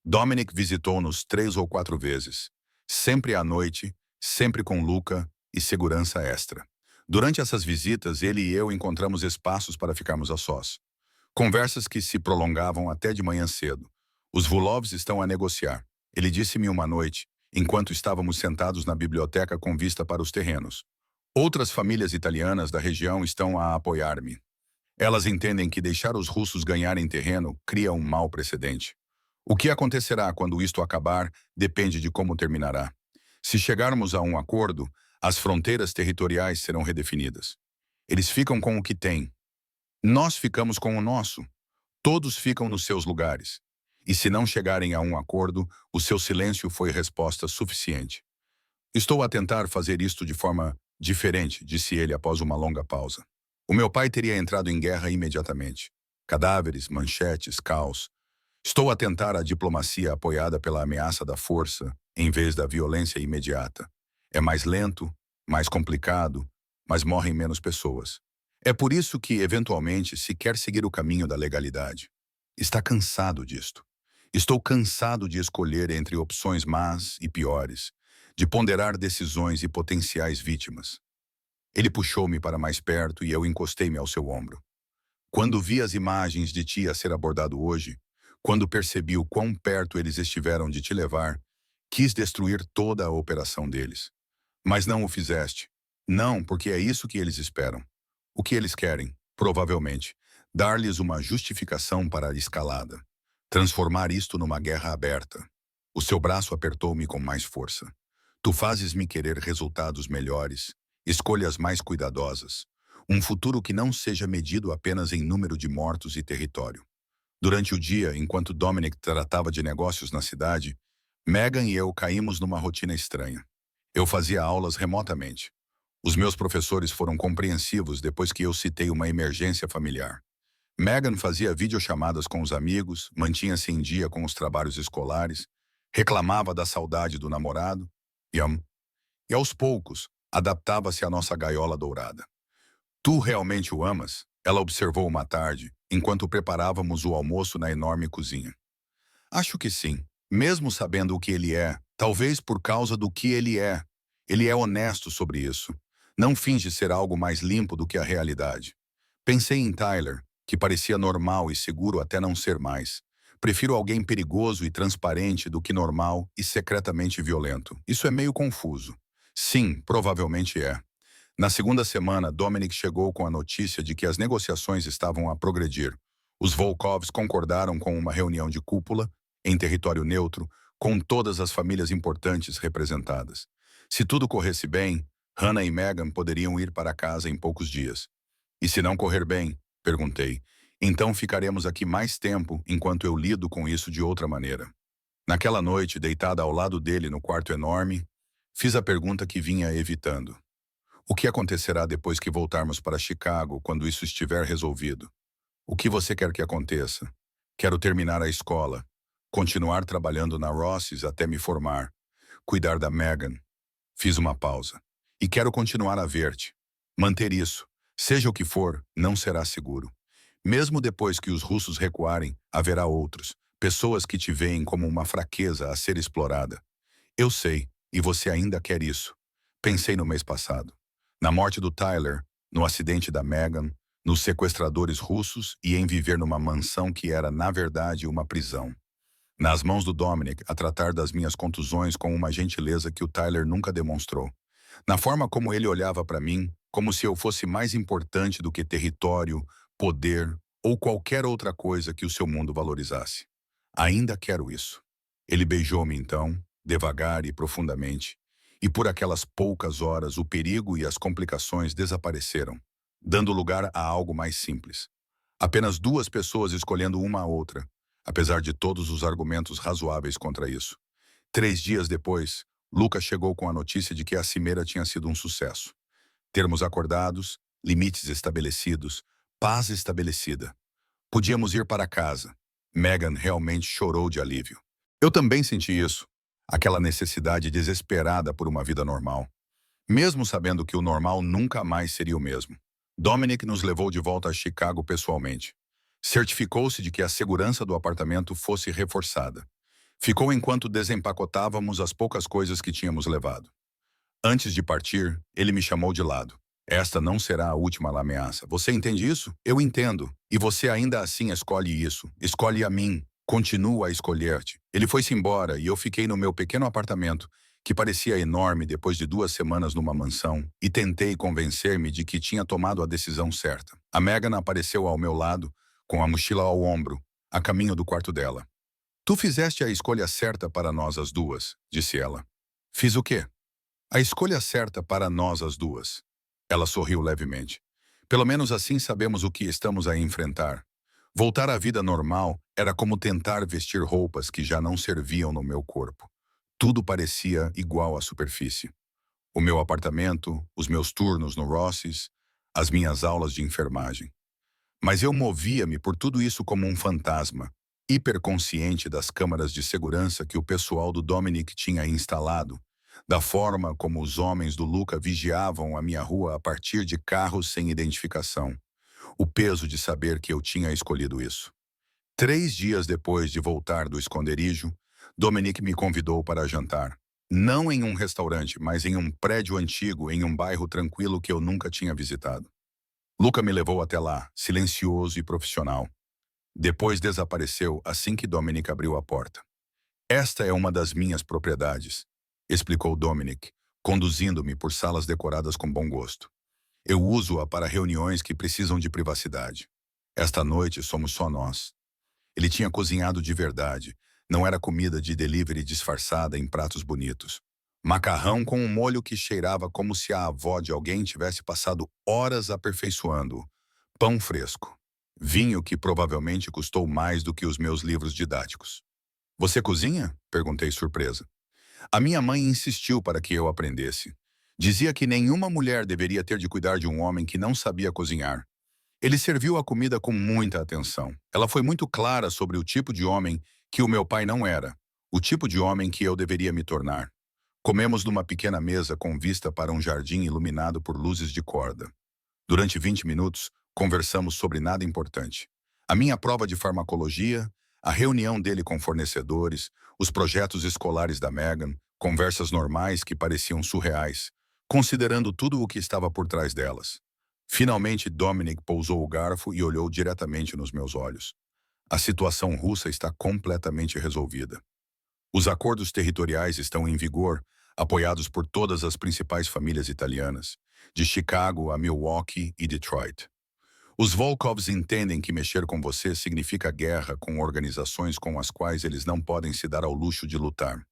Dominic visitou-nos 3 ou 4 vezes, sempre à noite, sempre com Luca e segurança extra. Durante essas visitas, ele e eu encontramos espaços para ficarmos a sós. Conversas que se prolongavam até de manhã cedo. Os Vulovs estão a negociar. Ele disse-me uma noite, enquanto estávamos sentados na biblioteca com vista para os terrenos. Outras famílias italianas da região estão a apoiar-me. Elas entendem que deixar os russos ganharem terreno cria um mau precedente. O que acontecerá quando isto acabar depende de como terminará. Se chegarmos a um acordo, as fronteiras territoriais serão redefinidas. Eles ficam com o que têm. Nós ficamos com o nosso. Todos ficam nos seus lugares. E se não chegarem a um acordo, o seu silêncio foi resposta suficiente. Estou a tentar fazer isto de forma diferente, disse ele após uma longa pausa. O meu pai teria entrado em guerra imediatamente. Cadáveres, manchetes, caos. Estou a tentar a diplomacia apoiada pela ameaça da força, em vez da violência imediata. É mais lento, mais complicado, mas morrem menos pessoas. É por isso que, eventualmente, se quer seguir o caminho da legalidade. Está cansado disto. Estou cansado de escolher entre opções más e piores, de ponderar decisões e potenciais vítimas. Ele puxou-me para mais perto e eu encostei-me ao seu ombro. Quando vi as imagens de ti a ser abordado hoje, quando percebi o quão perto eles estiveram de te levar, quis destruir toda a operação deles. Mas não o fizeste. Não, porque é isso que eles esperam. O que eles querem, provavelmente, dar-lhes uma justificação para a escalada. Transformar isto numa guerra aberta. O seu braço apertou-me com mais força. Tu fazes-me querer resultados melhores, escolhas mais cuidadosas, um futuro que não seja medido apenas em número de mortos e território. Durante o dia, enquanto Dominic tratava de negócios na cidade, Megan e eu caímos numa rotina estranha. Eu fazia aulas remotamente. Os meus professores foram compreensivos depois que eu citei uma emergência familiar. Megan fazia videochamadas com os amigos, mantinha-se em dia com os trabalhos escolares, reclamava da saudade do namorado e aos poucos, adaptava-se à nossa gaiola dourada. Tu realmente o amas? Ela observou uma tarde, enquanto preparávamos o almoço na enorme cozinha. Acho que sim, mesmo sabendo o que ele é, talvez por causa do que ele é. Ele é honesto sobre isso. Não finge ser algo mais limpo do que a realidade. Pensei em Tyler, que parecia normal e seguro até não ser mais. Prefiro alguém perigoso e transparente do que normal e secretamente violento. Isso é meio confuso. Sim, provavelmente é. Na segunda semana, Dominic chegou com a notícia de que as negociações estavam a progredir. Os Volkovs concordaram com uma reunião de cúpula, em território neutro, com todas as famílias importantes representadas. Se tudo corresse bem, Hannah e Megan poderiam ir para casa em poucos dias. E se não correr bem? Perguntei. Então ficaremos aqui mais tempo enquanto eu lido com isso de outra maneira. Naquela noite, deitada ao lado dele no quarto enorme, fiz a pergunta que vinha evitando. O que acontecerá depois que voltarmos para Chicago quando isso estiver resolvido? O que você quer que aconteça? Quero terminar a escola, continuar trabalhando na Ross's até me formar, cuidar da Megan. Fiz uma pausa. E quero continuar a ver-te. Manter isso, seja o que for, não será seguro. Mesmo depois que os russos recuarem, haverá outros, pessoas que te veem como uma fraqueza a ser explorada. Eu sei, e você ainda quer isso. Pensei no mês passado. Na morte do Tyler, no acidente da Megan, nos sequestradores russos e em viver numa mansão que era, na verdade, uma prisão. Nas mãos do Dominic, a tratar das minhas contusões com uma gentileza que o Tyler nunca demonstrou. Na forma como ele olhava para mim, como se eu fosse mais importante do que território, poder ou qualquer outra coisa que o seu mundo valorizasse. Ainda quero isso. Ele beijou-me então, devagar e profundamente, e por aquelas poucas horas o perigo e as complicações desapareceram, dando lugar a algo mais simples. Apenas duas pessoas escolhendo uma a outra, apesar de todos os argumentos razoáveis contra isso. 3 dias depois, Lucas chegou com a notícia de que a cimeira tinha sido um sucesso. Termos acordados, limites estabelecidos, paz estabelecida. Podíamos ir para casa. Megan realmente chorou de alívio. Eu também senti isso. Aquela necessidade desesperada por uma vida normal. Mesmo sabendo que o normal nunca mais seria o mesmo. Dominic nos levou de volta a Chicago pessoalmente. Certificou-se de que a segurança do apartamento fosse reforçada. Ficou enquanto desempacotávamos as poucas coisas que tínhamos levado. Antes de partir, ele me chamou de lado. Esta não será a última ameaça. Você entende isso? Eu entendo. E você ainda assim escolhe isso. Escolhe a mim. Continua a escolher-te. Ele foi-se embora e eu fiquei no meu pequeno apartamento, que parecia enorme depois de 2 semanas numa mansão, e tentei convencer-me de que tinha tomado a decisão certa. A Megan apareceu ao meu lado, com a mochila ao ombro, a caminho do quarto dela. Tu fizeste a escolha certa para nós as duas, disse ela. Fiz o quê? A escolha certa para nós as duas. Ela sorriu levemente. Pelo menos assim sabemos o que estamos a enfrentar. Voltar à vida normal era como tentar vestir roupas que já não serviam no meu corpo. Tudo parecia igual à superfície. O meu apartamento, os meus turnos no Ross's, as minhas aulas de enfermagem. Mas eu movia-me por tudo isso como um fantasma, hiperconsciente das câmaras de segurança que o pessoal do Dominic tinha instalado, da forma como os homens do Luca vigiavam a minha rua a partir de carros sem identificação. O peso de saber que eu tinha escolhido isso. 3 dias depois de voltar do esconderijo, Dominic me convidou para jantar. Não em um restaurante, mas em um prédio antigo em um bairro tranquilo que eu nunca tinha visitado. Luca me levou até lá, silencioso e profissional. Depois desapareceu assim que Dominic abriu a porta. Esta é uma das minhas propriedades, explicou Dominic, conduzindo-me por salas decoradas com bom gosto. Eu uso-a para reuniões que precisam de privacidade. Esta noite somos só nós. Ele tinha cozinhado de verdade, não era comida de delivery disfarçada em pratos bonitos. Macarrão com um molho que cheirava como se a avó de alguém tivesse passado horas aperfeiçoando-o. Pão fresco. Vinho que provavelmente custou mais do que os meus livros didáticos. Você cozinha? Perguntei surpresa. A minha mãe insistiu para que eu aprendesse. Dizia que nenhuma mulher deveria ter de cuidar de um homem que não sabia cozinhar. Ele serviu a comida com muita atenção. Ela foi muito clara sobre o tipo de homem que o meu pai não era, o tipo de homem que eu deveria me tornar. Comemos numa pequena mesa com vista para um jardim iluminado por luzes de corda. Durante 20 minutos, conversamos sobre nada importante. A minha prova de farmacologia, a reunião dele com fornecedores, os projetos escolares da Megan, conversas normais que pareciam surreais, considerando tudo o que estava por trás delas. Finalmente, Dominic pousou o garfo e olhou diretamente nos meus olhos. A situação russa está completamente resolvida. Os acordos territoriais estão em vigor, apoiados por todas as principais famílias italianas, de Chicago a Milwaukee e Detroit. Os Volkovs entendem que mexer com você significa guerra com organizações com as quais eles não podem se dar ao luxo de lutar.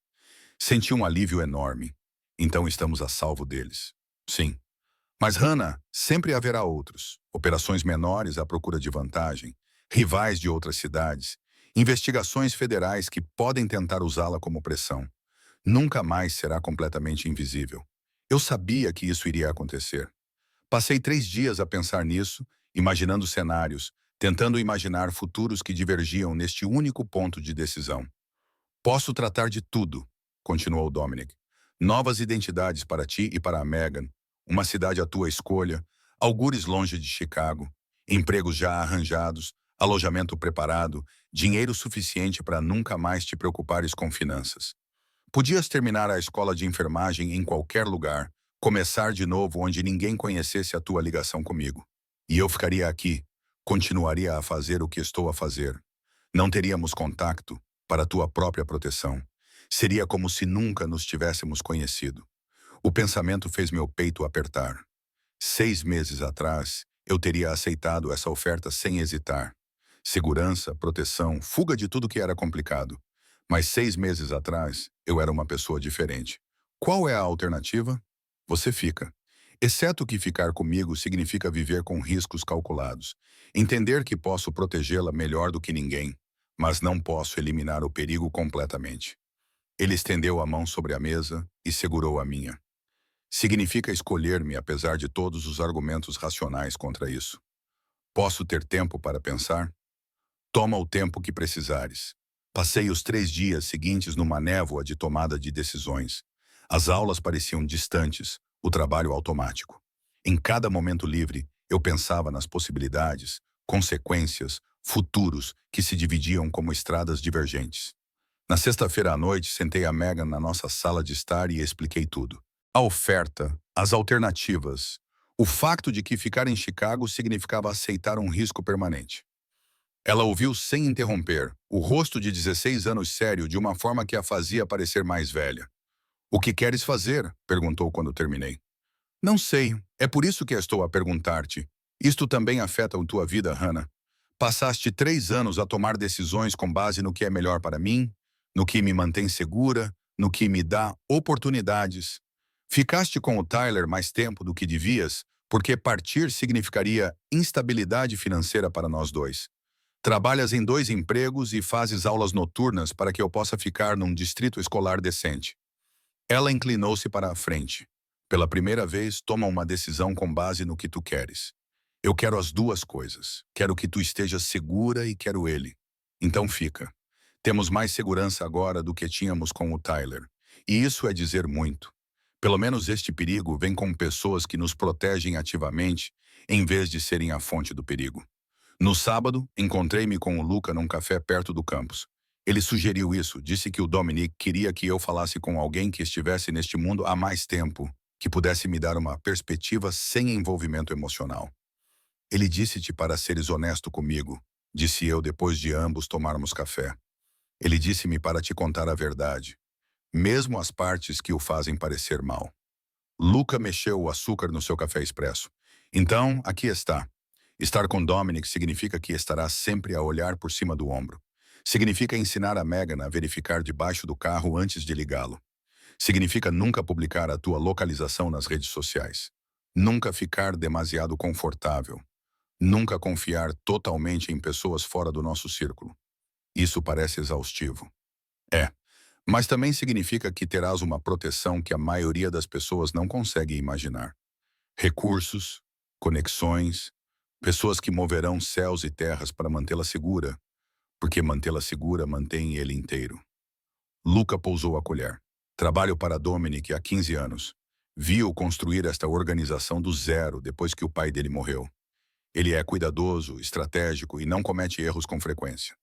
Senti um alívio enorme. Então estamos a salvo deles. Sim. Mas, Hannah, sempre haverá outros. Operações menores à procura de vantagem. rivais de outras cidades, investigações federais que podem tentar usá-la como pressão. Nunca mais será completamente invisível. Eu sabia que isso iria acontecer. Passei 3 dias a pensar nisso, imaginando cenários, tentando imaginar futuros que divergiam neste único ponto de decisão. Posso tratar de tudo, continuou Dominic. Novas identidades para ti e para a Megan, uma cidade à tua escolha, algures longe de Chicago, empregos já arranjados, alojamento preparado, dinheiro suficiente para nunca mais te preocupares com finanças. Podias terminar a escola de enfermagem em qualquer lugar, começar de novo onde ninguém conhecesse a tua ligação comigo. E eu ficaria aqui, continuaria a fazer o que estou a fazer. Não teríamos contato para tua própria proteção. Seria como se nunca nos tivéssemos conhecido. O pensamento fez meu peito apertar. 6 meses atrás, eu teria aceitado essa oferta sem hesitar. Segurança, proteção, fuga de tudo que era complicado. Mas 6 meses atrás, eu era uma pessoa diferente. Qual é a alternativa? Você fica. Exceto que ficar comigo significa viver com riscos calculados. Entender que posso protegê-la melhor do que ninguém, mas não posso eliminar o perigo completamente. Ele estendeu a mão sobre a mesa e segurou a minha. Significa escolher-me apesar de todos os argumentos racionais contra isso. Posso ter tempo para pensar? Toma o tempo que precisares. Passei os 3 dias seguintes numa névoa de tomada de decisões. As aulas pareciam distantes, o trabalho automático. Em cada momento livre, eu pensava nas possibilidades, consequências, futuros que se dividiam como estradas divergentes. Na sexta-feira à noite, sentei a Megan na nossa sala de estar e expliquei tudo. A oferta, as alternativas, o facto de que ficar em Chicago significava aceitar um risco permanente. Ela ouviu sem interromper, o rosto de 16 anos sério de uma forma que a fazia parecer mais velha. "O que queres fazer?" perguntou quando terminei. "Não sei, é por isso que estou a perguntar-te. Isto também afeta a tua vida, Hannah. Passaste 3 anos a tomar decisões com base no que é melhor para mim, no que me mantém segura, no que me dá oportunidades. Ficaste com o Tyler mais tempo do que devias, porque partir significaria instabilidade financeira para nós dois. Trabalhas em 2 empregos e fazes aulas noturnas para que eu possa ficar num distrito escolar decente." Ela inclinou-se para a frente. "Pela primeira vez, toma uma decisão com base no que tu queres. Eu quero as duas coisas. Quero que tu estejas segura e quero ele. Então fica. Temos mais segurança agora do que tínhamos com o Tyler. E isso é dizer muito. Pelo menos este perigo vem com pessoas que nos protegem ativamente, em vez de serem a fonte do perigo. No sábado, encontrei-me com o Luca num café perto do campus. Ele sugeriu isso, disse que o Dominic queria que eu falasse com alguém que estivesse neste mundo há mais tempo, que pudesse me dar uma perspectiva sem envolvimento emocional. "Ele disse-te para seres honesto comigo", disse eu depois de ambos tomarmos café. "Ele disse-me para te contar a verdade, mesmo as partes que o fazem parecer mal." Luca mexeu o açúcar no seu café expresso. "Então, aqui está. Estar com Dominic significa que estará sempre a olhar por cima do ombro. Significa ensinar a Megan a verificar debaixo do carro antes de ligá-lo. Significa nunca publicar a tua localização nas redes sociais. Nunca ficar demasiado confortável. Nunca confiar totalmente em pessoas fora do nosso círculo. Isso parece exaustivo. É, mas também significa que terás uma proteção que a maioria das pessoas não consegue imaginar. Recursos, conexões, pessoas que moverão céus e terras para mantê-la segura, porque mantê-la segura mantém ele inteiro." Luca pousou a colher. "Trabalho para Dominic há 15 anos. Vi-o construir esta organização do zero depois que o pai dele morreu. Ele é cuidadoso, estratégico e não comete erros com frequência.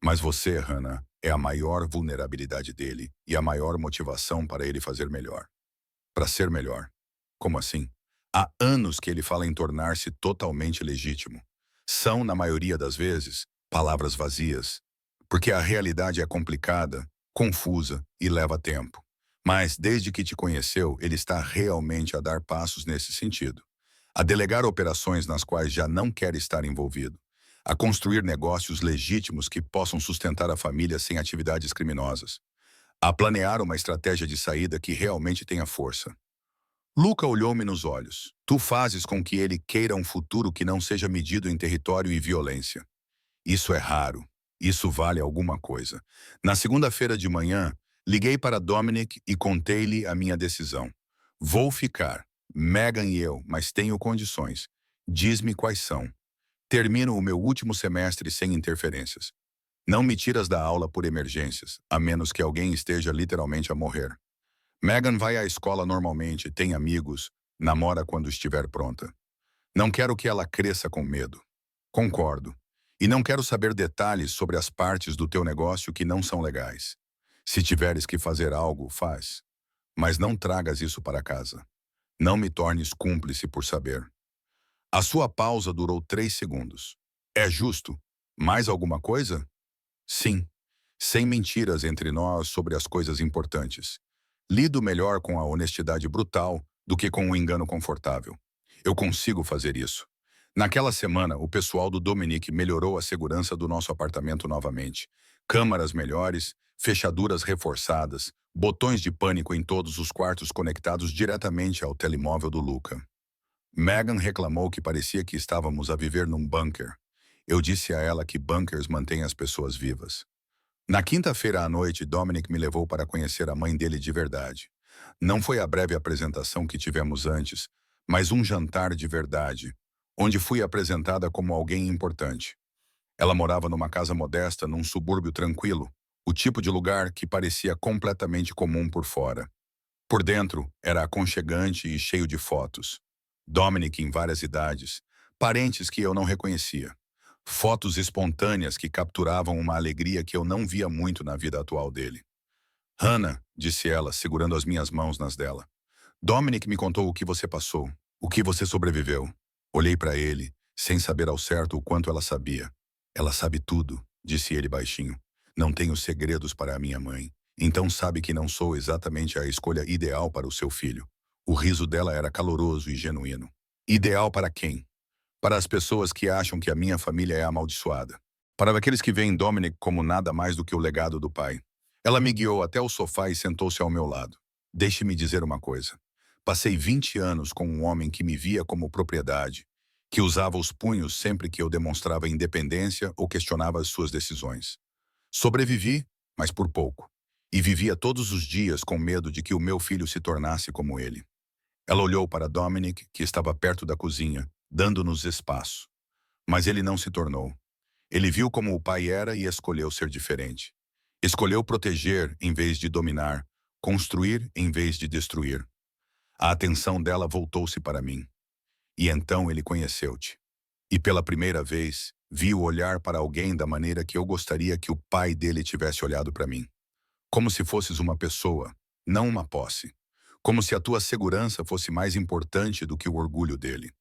Mas você, Hannah, é a maior vulnerabilidade dele e a maior motivação para ele fazer melhor. Para ser melhor. Como assim? Há anos que ele fala em tornar-se totalmente legítimo. São, na maioria das vezes, palavras vazias. Porque a realidade é complicada, confusa e leva tempo. Mas, desde que te conheceu, ele está realmente a dar passos nesse sentido. A delegar operações nas quais já não quer estar envolvido. A construir negócios legítimos que possam sustentar a família sem atividades criminosas. A planear uma estratégia de saída que realmente tenha força. Luca olhou-me nos olhos. Tu fazes com que ele queira um futuro que não seja medido em território e violência. Isso é raro. Isso vale alguma coisa. Na segunda-feira de manhã, liguei para Dominic e contei-lhe a minha decisão. Vou ficar. Megan e eu, mas tenho condições. Diz-me quais são. Termino o meu último semestre sem interferências. Não me tiras da aula por emergências, a menos que alguém esteja literalmente a morrer. Megan vai à escola normalmente, tem amigos, namora quando estiver pronta. Não quero que ela cresça com medo. Concordo. E não quero saber detalhes sobre as partes do teu negócio que não são legais. Se tiveres que fazer algo, faz. Mas não tragas isso para casa. Não me tornes cúmplice por saber. A sua pausa durou 3 segundos. É justo? Mais alguma coisa? Sim. Sem mentiras entre nós sobre as coisas importantes. Lido melhor com a honestidade brutal do que com o engano confortável. Eu consigo fazer isso. Naquela semana, o pessoal do Dominic melhorou a segurança do nosso apartamento novamente. Câmaras melhores, fechaduras reforçadas, botões de pânico em todos os quartos conectados diretamente ao telemóvel do Luca. Megan reclamou que parecia que estávamos a viver num bunker. Eu disse a ela que bunkers mantêm as pessoas vivas. Na quinta-feira à noite, Dominic me levou para conhecer a mãe dele de verdade. Não foi a breve apresentação que tivemos antes, mas um jantar de verdade, onde fui apresentada como alguém importante. Ela morava numa casa modesta, num subúrbio tranquilo, o tipo de lugar que parecia completamente comum por fora. Por dentro, era aconchegante e cheio de fotos. Dominic em várias idades, parentes que eu não reconhecia. Fotos espontâneas que capturavam uma alegria que eu não via muito na vida atual dele. Hannah, disse ela, segurando as minhas mãos nas dela. Dominic me contou o que você passou, o que você sobreviveu. Olhei para ele, sem saber ao certo o quanto ela sabia. Ela sabe tudo, disse ele baixinho. Não tenho segredos para a minha mãe, então sabe que não sou exatamente a escolha ideal para o seu filho. O riso dela era caloroso e genuíno. Ideal para quem? Para as pessoas que acham que a minha família é amaldiçoada. Para aqueles que veem Dominic como nada mais do que o legado do pai. Ela me guiou até o sofá e sentou-se ao meu lado. Deixe-me dizer uma coisa. Passei 20 anos com um homem que me via como propriedade, que usava os punhos sempre que eu demonstrava independência ou questionava as suas decisões. Sobrevivi, mas por pouco. E vivia todos os dias com medo de que o meu filho se tornasse como ele. Ela olhou para Dominic, que estava perto da cozinha, dando-nos espaço. Mas ele não se tornou. Ele viu como o pai era e escolheu ser diferente. Escolheu proteger em vez de dominar, construir em vez de destruir. A atenção dela voltou-se para mim. E então ele conheceu-te. E pela primeira vez, vi o olhar para alguém da maneira que eu gostaria que o pai dele tivesse olhado para mim. Como se fosses uma pessoa, não uma posse. Como se a tua segurança fosse mais importante do que o orgulho dele.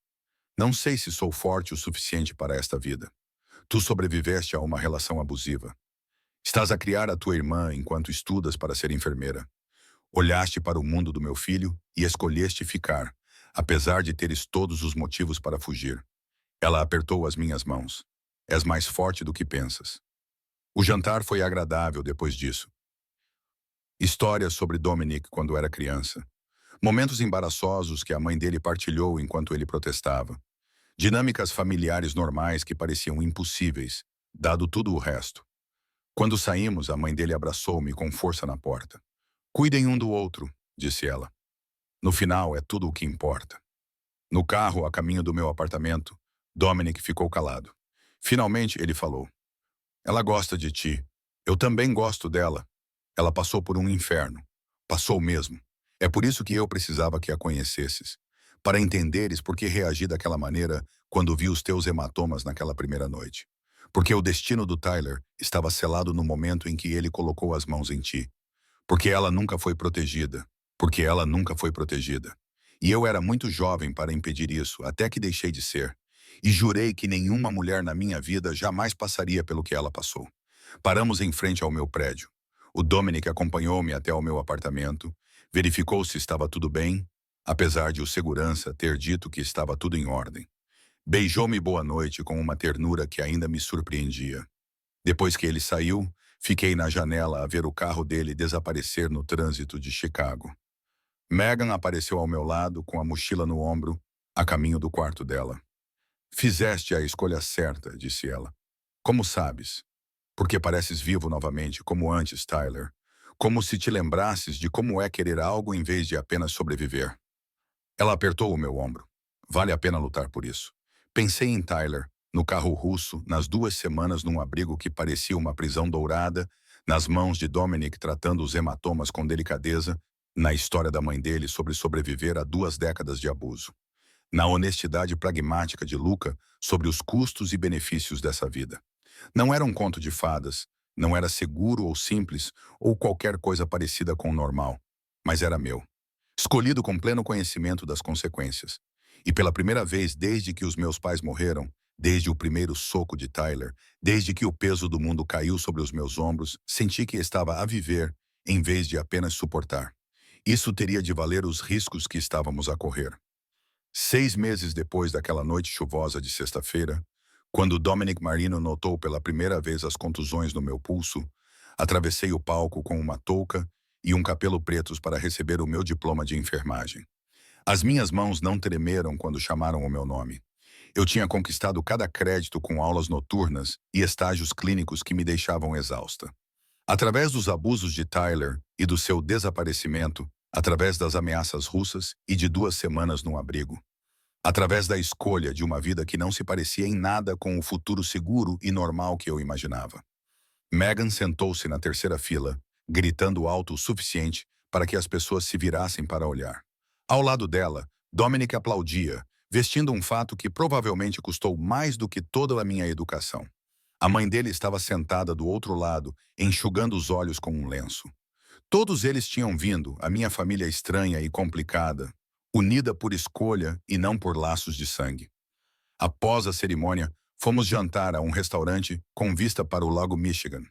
Não sei se sou forte o suficiente para esta vida. Tu sobreviveste a uma relação abusiva. Estás a criar a tua irmã enquanto estudas para ser enfermeira. Olhaste para o mundo do meu filho e escolheste ficar, apesar de teres todos os motivos para fugir. Ela apertou as minhas mãos. És mais forte do que pensas. O jantar foi agradável depois disso. Histórias sobre Dominic quando era criança. Momentos embaraçosos que a mãe dele partilhou enquanto ele protestava. Dinâmicas familiares normais que pareciam impossíveis, dado tudo o resto. Quando saímos, a mãe dele abraçou-me com força na porta. Cuidem um do outro, disse ela. No final, é tudo o que importa. No carro, a caminho do meu apartamento, Dominic ficou calado. Finalmente, ele falou. Ela gosta de ti. Eu também gosto dela. Ela passou por um inferno. Passou mesmo. É por isso que eu precisava que a conhecesses. Para entenderes por que reagi daquela maneira quando vi os teus hematomas naquela primeira noite. Porque o destino do Tyler estava selado no momento em que ele colocou as mãos em ti. Porque ela nunca foi protegida. Porque ela nunca foi protegida. E eu era muito jovem para impedir isso, até que deixei de ser. E jurei que nenhuma mulher na minha vida jamais passaria pelo que ela passou. Paramos em frente ao meu prédio. O Dominic acompanhou-me até ao meu apartamento, verificou se estava tudo bem, apesar de o segurança ter dito que estava tudo em ordem. Beijou-me boa noite com uma ternura que ainda me surpreendia. Depois que ele saiu, fiquei na janela a ver o carro dele desaparecer no trânsito de Chicago. Megan apareceu ao meu lado com a mochila no ombro, a caminho do quarto dela. Fizeste a escolha certa, disse ela. Como sabes? Porque pareces vivo novamente, como antes, Tyler. Como se te lembrasses de como é querer algo em vez de apenas sobreviver. Ela apertou o meu ombro. Vale a pena lutar por isso. Pensei em Tyler, no carro russo, nas 2 semanas num abrigo que parecia uma prisão dourada, nas mãos de Dominic tratando os hematomas com delicadeza, na história da mãe dele sobre sobreviver a 2 décadas de abuso, na honestidade pragmática de Luca sobre os custos e benefícios dessa vida. Não era um conto de fadas, não era seguro ou simples, ou qualquer coisa parecida com o normal, mas era meu. Escolhido com pleno conhecimento das consequências. E pela primeira vez desde que os meus pais morreram, desde o primeiro soco de Tyler, desde que o peso do mundo caiu sobre os meus ombros, senti que estava a viver em vez de apenas suportar. Isso teria de valer os riscos que estávamos a correr. 6 meses depois daquela noite chuvosa de sexta-feira, quando Dominic Marino notou pela primeira vez as contusões no meu pulso, atravessei o palco com uma touca e um capelo pretos para receber o meu diploma de enfermagem. As minhas mãos não tremeram quando chamaram o meu nome. Eu tinha conquistado cada crédito com aulas noturnas e estágios clínicos que me deixavam exausta. Através dos abusos de Tyler e do seu desaparecimento, através das ameaças russas e de 2 semanas no abrigo, através da escolha de uma vida que não se parecia em nada com o futuro seguro e normal que eu imaginava. Megan sentou-se na terceira fila, gritando alto o suficiente para que as pessoas se virassem para olhar. Ao lado dela, Dominic aplaudia, vestindo um fato que provavelmente custou mais do que toda a minha educação. A mãe dele estava sentada do outro lado, enxugando os olhos com um lenço. Todos eles tinham vindo, a minha família estranha e complicada, unida por escolha e não por laços de sangue. Após a cerimônia, fomos jantar a um restaurante com vista para o Lago Michigan.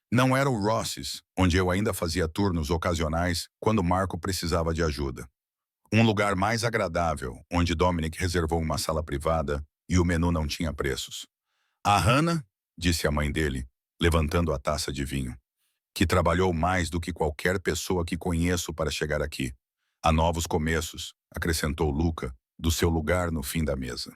Não era o Ross's, onde eu ainda fazia turnos ocasionais quando Marco precisava de ajuda. Um lugar mais agradável, onde Dominic reservou uma sala privada e o menu não tinha preços. A Hannah, disse a mãe dele, levantando a taça de vinho, que trabalhou mais do que qualquer pessoa que conheço para chegar aqui. Há novos começos, acrescentou Luca, do seu lugar no fim da mesa.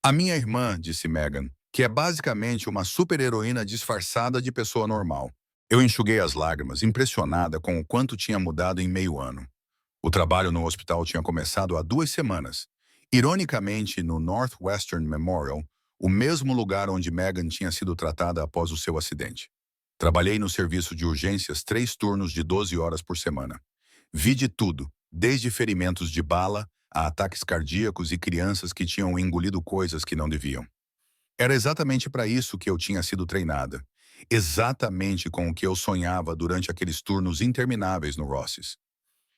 A minha irmã, disse Megan, que é basicamente uma super-heroína disfarçada de pessoa normal. Eu enxuguei as lágrimas, impressionada com o quanto tinha mudado em meio ano. O trabalho no hospital tinha começado há 2 semanas. Ironicamente, no Northwestern Memorial, o mesmo lugar onde Megan tinha sido tratada após o seu acidente. Trabalhei no serviço de urgências 3 turnos de 12 horas por semana. Vi de tudo, desde ferimentos de bala a ataques cardíacos e crianças que tinham engolido coisas que não deviam. Era exatamente para isso que eu tinha sido treinada. Exatamente com o que eu sonhava durante aqueles turnos intermináveis no Ross's.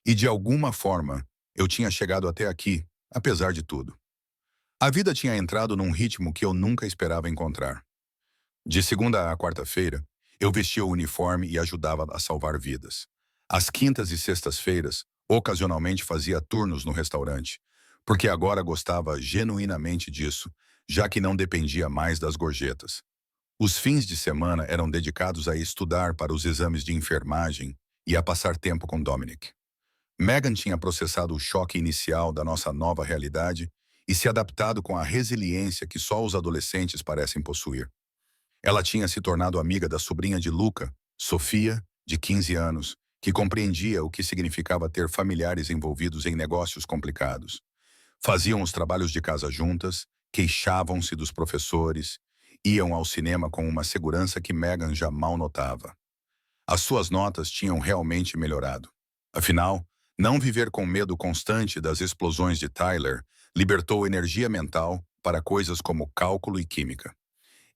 E de alguma forma, eu tinha chegado até aqui, apesar de tudo. A vida tinha entrado num ritmo que eu nunca esperava encontrar. De segunda a quarta-feira, eu vestia o uniforme e ajudava a salvar vidas. Às quintas e sextas-feiras, ocasionalmente fazia turnos no restaurante, porque agora gostava genuinamente disso, já que não dependia mais das gorjetas. Os fins de semana eram dedicados a estudar para os exames de enfermagem e a passar tempo com Dominic. Megan tinha processado o choque inicial da nossa nova realidade e se adaptado com a resiliência que só os adolescentes parecem possuir. Ela tinha se tornado amiga da sobrinha de Luca, Sofia, de 15 anos, que compreendia o que significava ter familiares envolvidos em negócios complicados. Faziam os trabalhos de casa juntas, queixavam-se dos professores, iam ao cinema com uma segurança que Megan já mal notava. As suas notas tinham realmente melhorado. Afinal, não viver com medo constante das explosões de Tyler libertou energia mental para coisas como cálculo e química.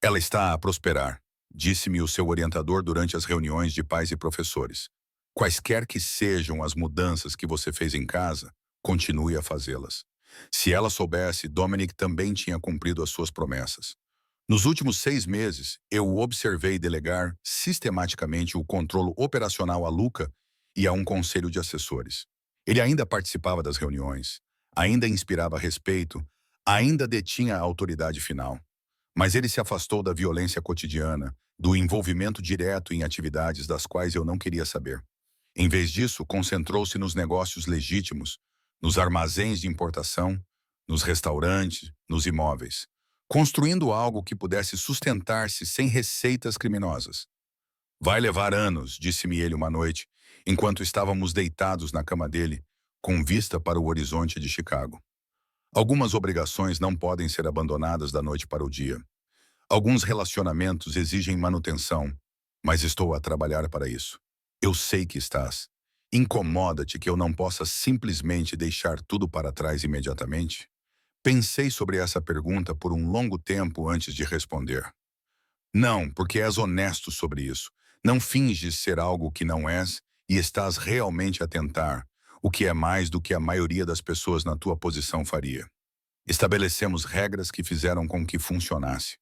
Ela está a prosperar, disse-me o seu orientador durante as reuniões de pais e professores. Quaisquer que sejam as mudanças que você fez em casa, continue a fazê-las. Se ela soubesse, Dominic também tinha cumprido as suas promessas. Nos últimos 6 meses, eu o observei delegar sistematicamente o controle operacional a Luca e a um conselho de assessores. Ele ainda participava das reuniões, ainda inspirava respeito, ainda detinha a autoridade final. Mas ele se afastou da violência cotidiana, do envolvimento direto em atividades das quais eu não queria saber. Em vez disso, concentrou-se nos negócios legítimos, nos armazéns de importação, nos restaurantes, nos imóveis. construindo algo que pudesse sustentar-se sem receitas criminosas. Vai levar anos, disse-me ele uma noite, enquanto estávamos deitados na cama dele, com vista para o horizonte de Chicago. Algumas obrigações não podem ser abandonadas da noite para o dia. Alguns relacionamentos exigem manutenção, mas estou a trabalhar para isso. Eu sei que estás. Incomoda-te que eu não possa simplesmente deixar tudo para trás imediatamente? Pensei sobre essa pergunta por um longo tempo antes de responder. Não, porque és honesto sobre isso. Não finges ser algo que não és e estás realmente a tentar, o que é mais do que a maioria das pessoas na tua posição faria. Estabelecemos regras que fizeram com que funcionasse.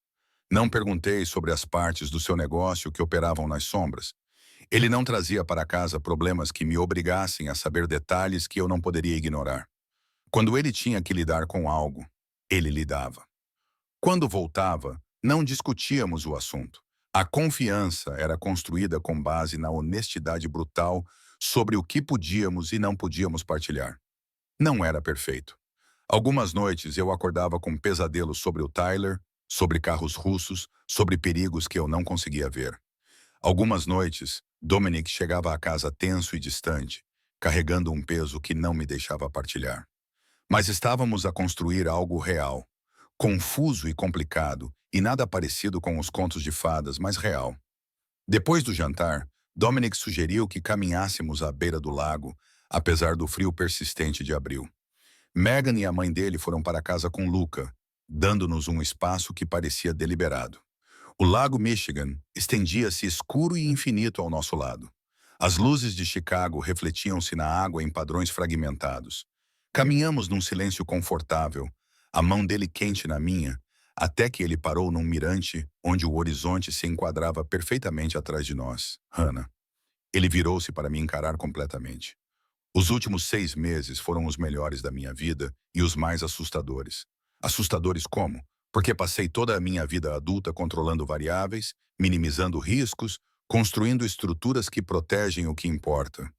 Não perguntei sobre as partes do seu negócio que operavam nas sombras. Ele não trazia para casa problemas que me obrigassem a saber detalhes que eu não poderia ignorar. Quando ele tinha que lidar com algo, ele lidava. Quando voltava, não discutíamos o assunto. A confiança era construída com base na honestidade brutal sobre o que podíamos e não podíamos partilhar. Não era perfeito. Algumas noites eu acordava com pesadelos sobre o Tyler, sobre carros russos, sobre perigos que eu não conseguia ver. Algumas noites, Dominic chegava à casa tenso e distante, carregando um peso que não me deixava partilhar. Mas estávamos a construir algo real, confuso e complicado, e nada parecido com os contos de fadas, mas real. Depois do jantar, Dominic sugeriu que caminhássemos à beira do lago, apesar do frio persistente de abril. Megan e a mãe dele foram para casa com Luca, dando-nos um espaço que parecia deliberado. O lago Michigan estendia-se escuro e infinito ao nosso lado. As luzes de Chicago refletiam-se na água em padrões fragmentados. Caminhamos num silêncio confortável, a mão dele quente na minha, até que ele parou num mirante onde o horizonte se enquadrava perfeitamente atrás de nós. Hannah. Ele virou-se para me encarar completamente. Os últimos 6 meses foram os melhores da minha vida e os mais assustadores. Assustadores como? Porque passei toda a minha vida adulta controlando variáveis, minimizando riscos, construindo estruturas que protegem o que importa.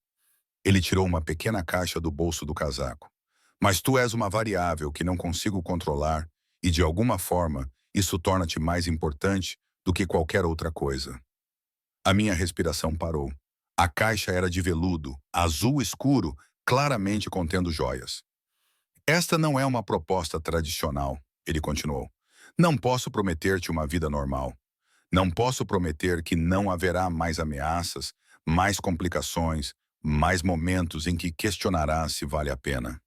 Ele tirou uma pequena caixa do bolso do casaco. Mas tu és uma variável que não consigo controlar e, de alguma forma, isso torna-te mais importante do que qualquer outra coisa. A minha respiração parou. A caixa era de veludo, azul escuro, claramente contendo joias. Esta não é uma proposta tradicional, ele continuou. Não posso prometer-te uma vida normal. Não posso prometer que não haverá mais ameaças, mais complicações, mais momentos em que questionarás se vale a pena.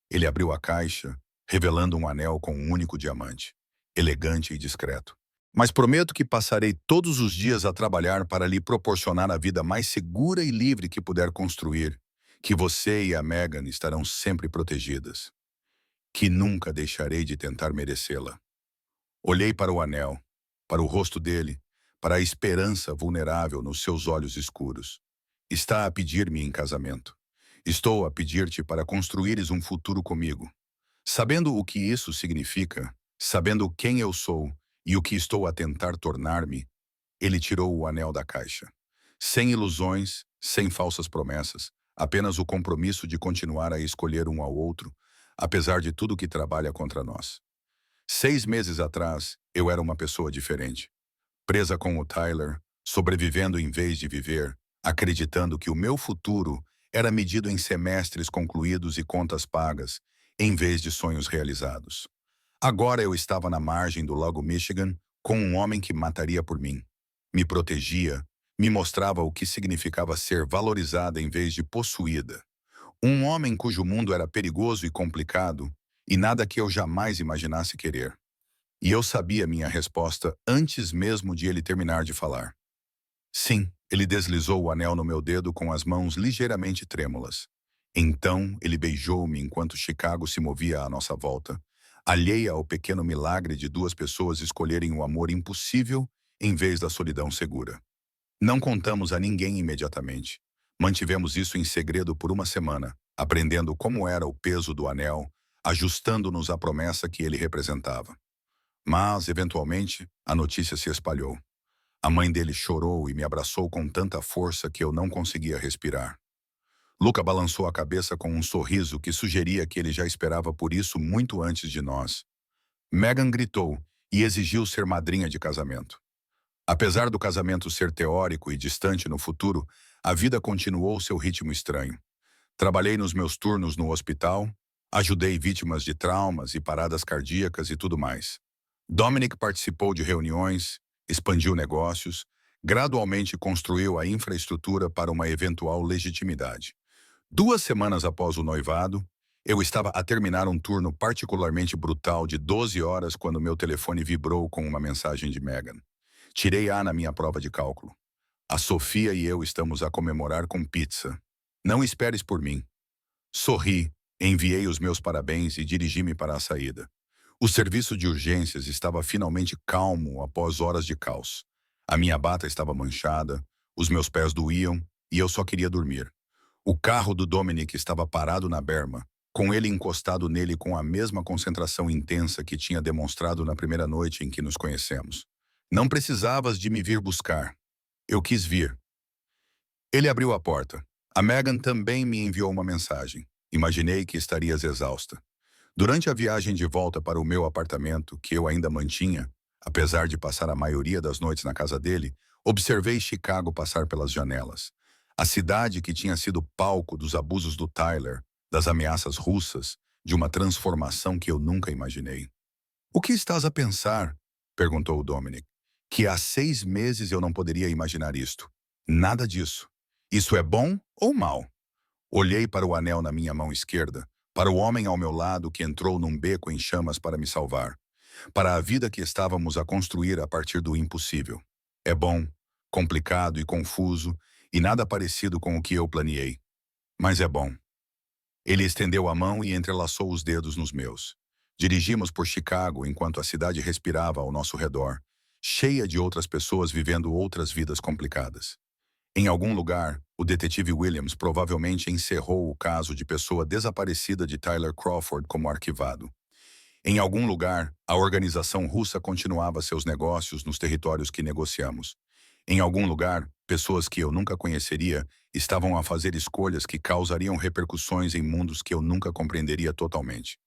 Ele abriu a caixa, revelando um anel com um único diamante, elegante e discreto. Mas prometo que passarei todos os dias a trabalhar para lhe proporcionar a vida mais segura e livre que puder construir, que você e a Megan estarão sempre protegidas, que nunca deixarei de tentar merecê-la. Olhei para o anel, para o rosto dele, para a esperança vulnerável nos seus olhos escuros. Está a pedir-me em casamento. Estou a pedir-te para construires um futuro comigo. Sabendo o que isso significa, sabendo quem eu sou e o que estou a tentar tornar-me, ele tirou o anel da caixa. Sem ilusões, sem falsas promessas, apenas o compromisso de continuar a escolher um ao outro, apesar de tudo que trabalha contra nós. 6 meses atrás, eu era uma pessoa diferente. Presa com o Tyler, sobrevivendo em vez de viver, acreditando que o meu futuro era medido em semestres concluídos e contas pagas, em vez de sonhos realizados. Agora eu estava na margem do lago Michigan com um homem que mataria por mim. Me protegia, me mostrava o que significava ser valorizada em vez de possuída. Um homem cujo mundo era perigoso e complicado, e nada que eu jamais imaginasse querer. E eu sabia minha resposta antes mesmo de ele terminar de falar. Sim, ele deslizou o anel no meu dedo com as mãos ligeiramente trêmulas. Então, ele beijou-me enquanto Chicago se movia à nossa volta, alheia ao pequeno milagre de duas pessoas escolherem o amor impossível em vez da solidão segura. Não contamos a ninguém imediatamente. Mantivemos isso em segredo por uma semana, aprendendo como era o peso do anel, ajustando-nos à promessa que ele representava. Mas, eventualmente, a notícia se espalhou. A mãe dele chorou e me abraçou com tanta força que eu não conseguia respirar. Luca balançou a cabeça com um sorriso que sugeria que ele já esperava por isso muito antes de nós. Megan gritou, e exigiu ser madrinha de casamento. Apesar do casamento ser teórico e distante no futuro, a vida continuou seu ritmo estranho. Trabalhei nos meus turnos no hospital, ajudei vítimas de traumas e paradas cardíacas e tudo mais. Dominic participou de reuniões, expandiu negócios, gradualmente construiu a infraestrutura para uma eventual legitimidade. 2 semanas após o noivado, eu estava a terminar um turno particularmente brutal de 12 horas quando meu telefone vibrou com uma mensagem de Megan. Tirei A na minha prova de cálculo. A Sofia e eu estamos a comemorar com pizza. Não esperes por mim. Sorri, enviei os meus parabéns e dirigi-me para a saída. O serviço de urgências estava finalmente calmo após horas de caos. A minha bata estava manchada, os meus pés doíam e eu só queria dormir. O carro do Dominic estava parado na berma, com ele encostado nele com a mesma concentração intensa que tinha demonstrado na primeira noite em que nos conhecemos. Não precisavas de me vir buscar. Eu quis vir. Ele abriu a porta. A Megan também me enviou uma mensagem. Imaginei que estarias exausta. Durante a viagem de volta para o meu apartamento, que eu ainda mantinha, apesar de passar a maioria das noites na casa dele, observei Chicago passar pelas janelas. A cidade que tinha sido palco dos abusos do Tyler, das ameaças russas, de uma transformação que eu nunca imaginei. "O que estás a pensar?" perguntou o Dominic. "Que há 6 meses eu não poderia imaginar isto. Nada disso. Isso é bom ou mal?" Olhei para o anel na minha mão esquerda, para o homem ao meu lado que entrou num beco em chamas para me salvar, para a vida que estávamos a construir a partir do impossível. É bom, complicado e confuso, e nada parecido com o que eu planeei. Mas é bom. Ele estendeu a mão e entrelaçou os dedos nos meus. Dirigimos por Chicago enquanto a cidade respirava ao nosso redor, cheia de outras pessoas vivendo outras vidas complicadas. Em algum lugar, o detetive Williams provavelmente encerrou o caso de pessoa desaparecida de Tyler Crawford como arquivado. Em algum lugar, a organização russa continuava seus negócios nos territórios que negociamos. Em algum lugar, pessoas que eu nunca conheceria estavam a fazer escolhas que causariam repercussões em mundos que eu nunca compreenderia totalmente.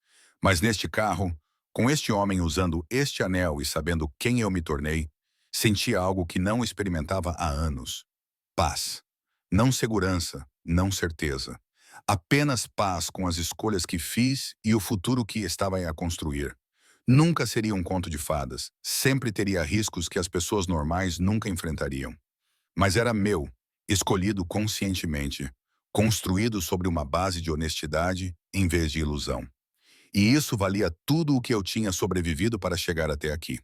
Mas neste carro, com este homem usando este anel e sabendo quem eu me tornei, sentia algo que não experimentava há anos. Paz. Não segurança, não certeza. Apenas paz com as escolhas que fiz e o futuro que estava a construir. Nunca seria um conto de fadas, sempre teria riscos que as pessoas normais nunca enfrentariam. Mas era meu, escolhido conscientemente, construído sobre uma base de honestidade em vez de ilusão. E isso valia tudo o que eu tinha sobrevivido para chegar até aqui.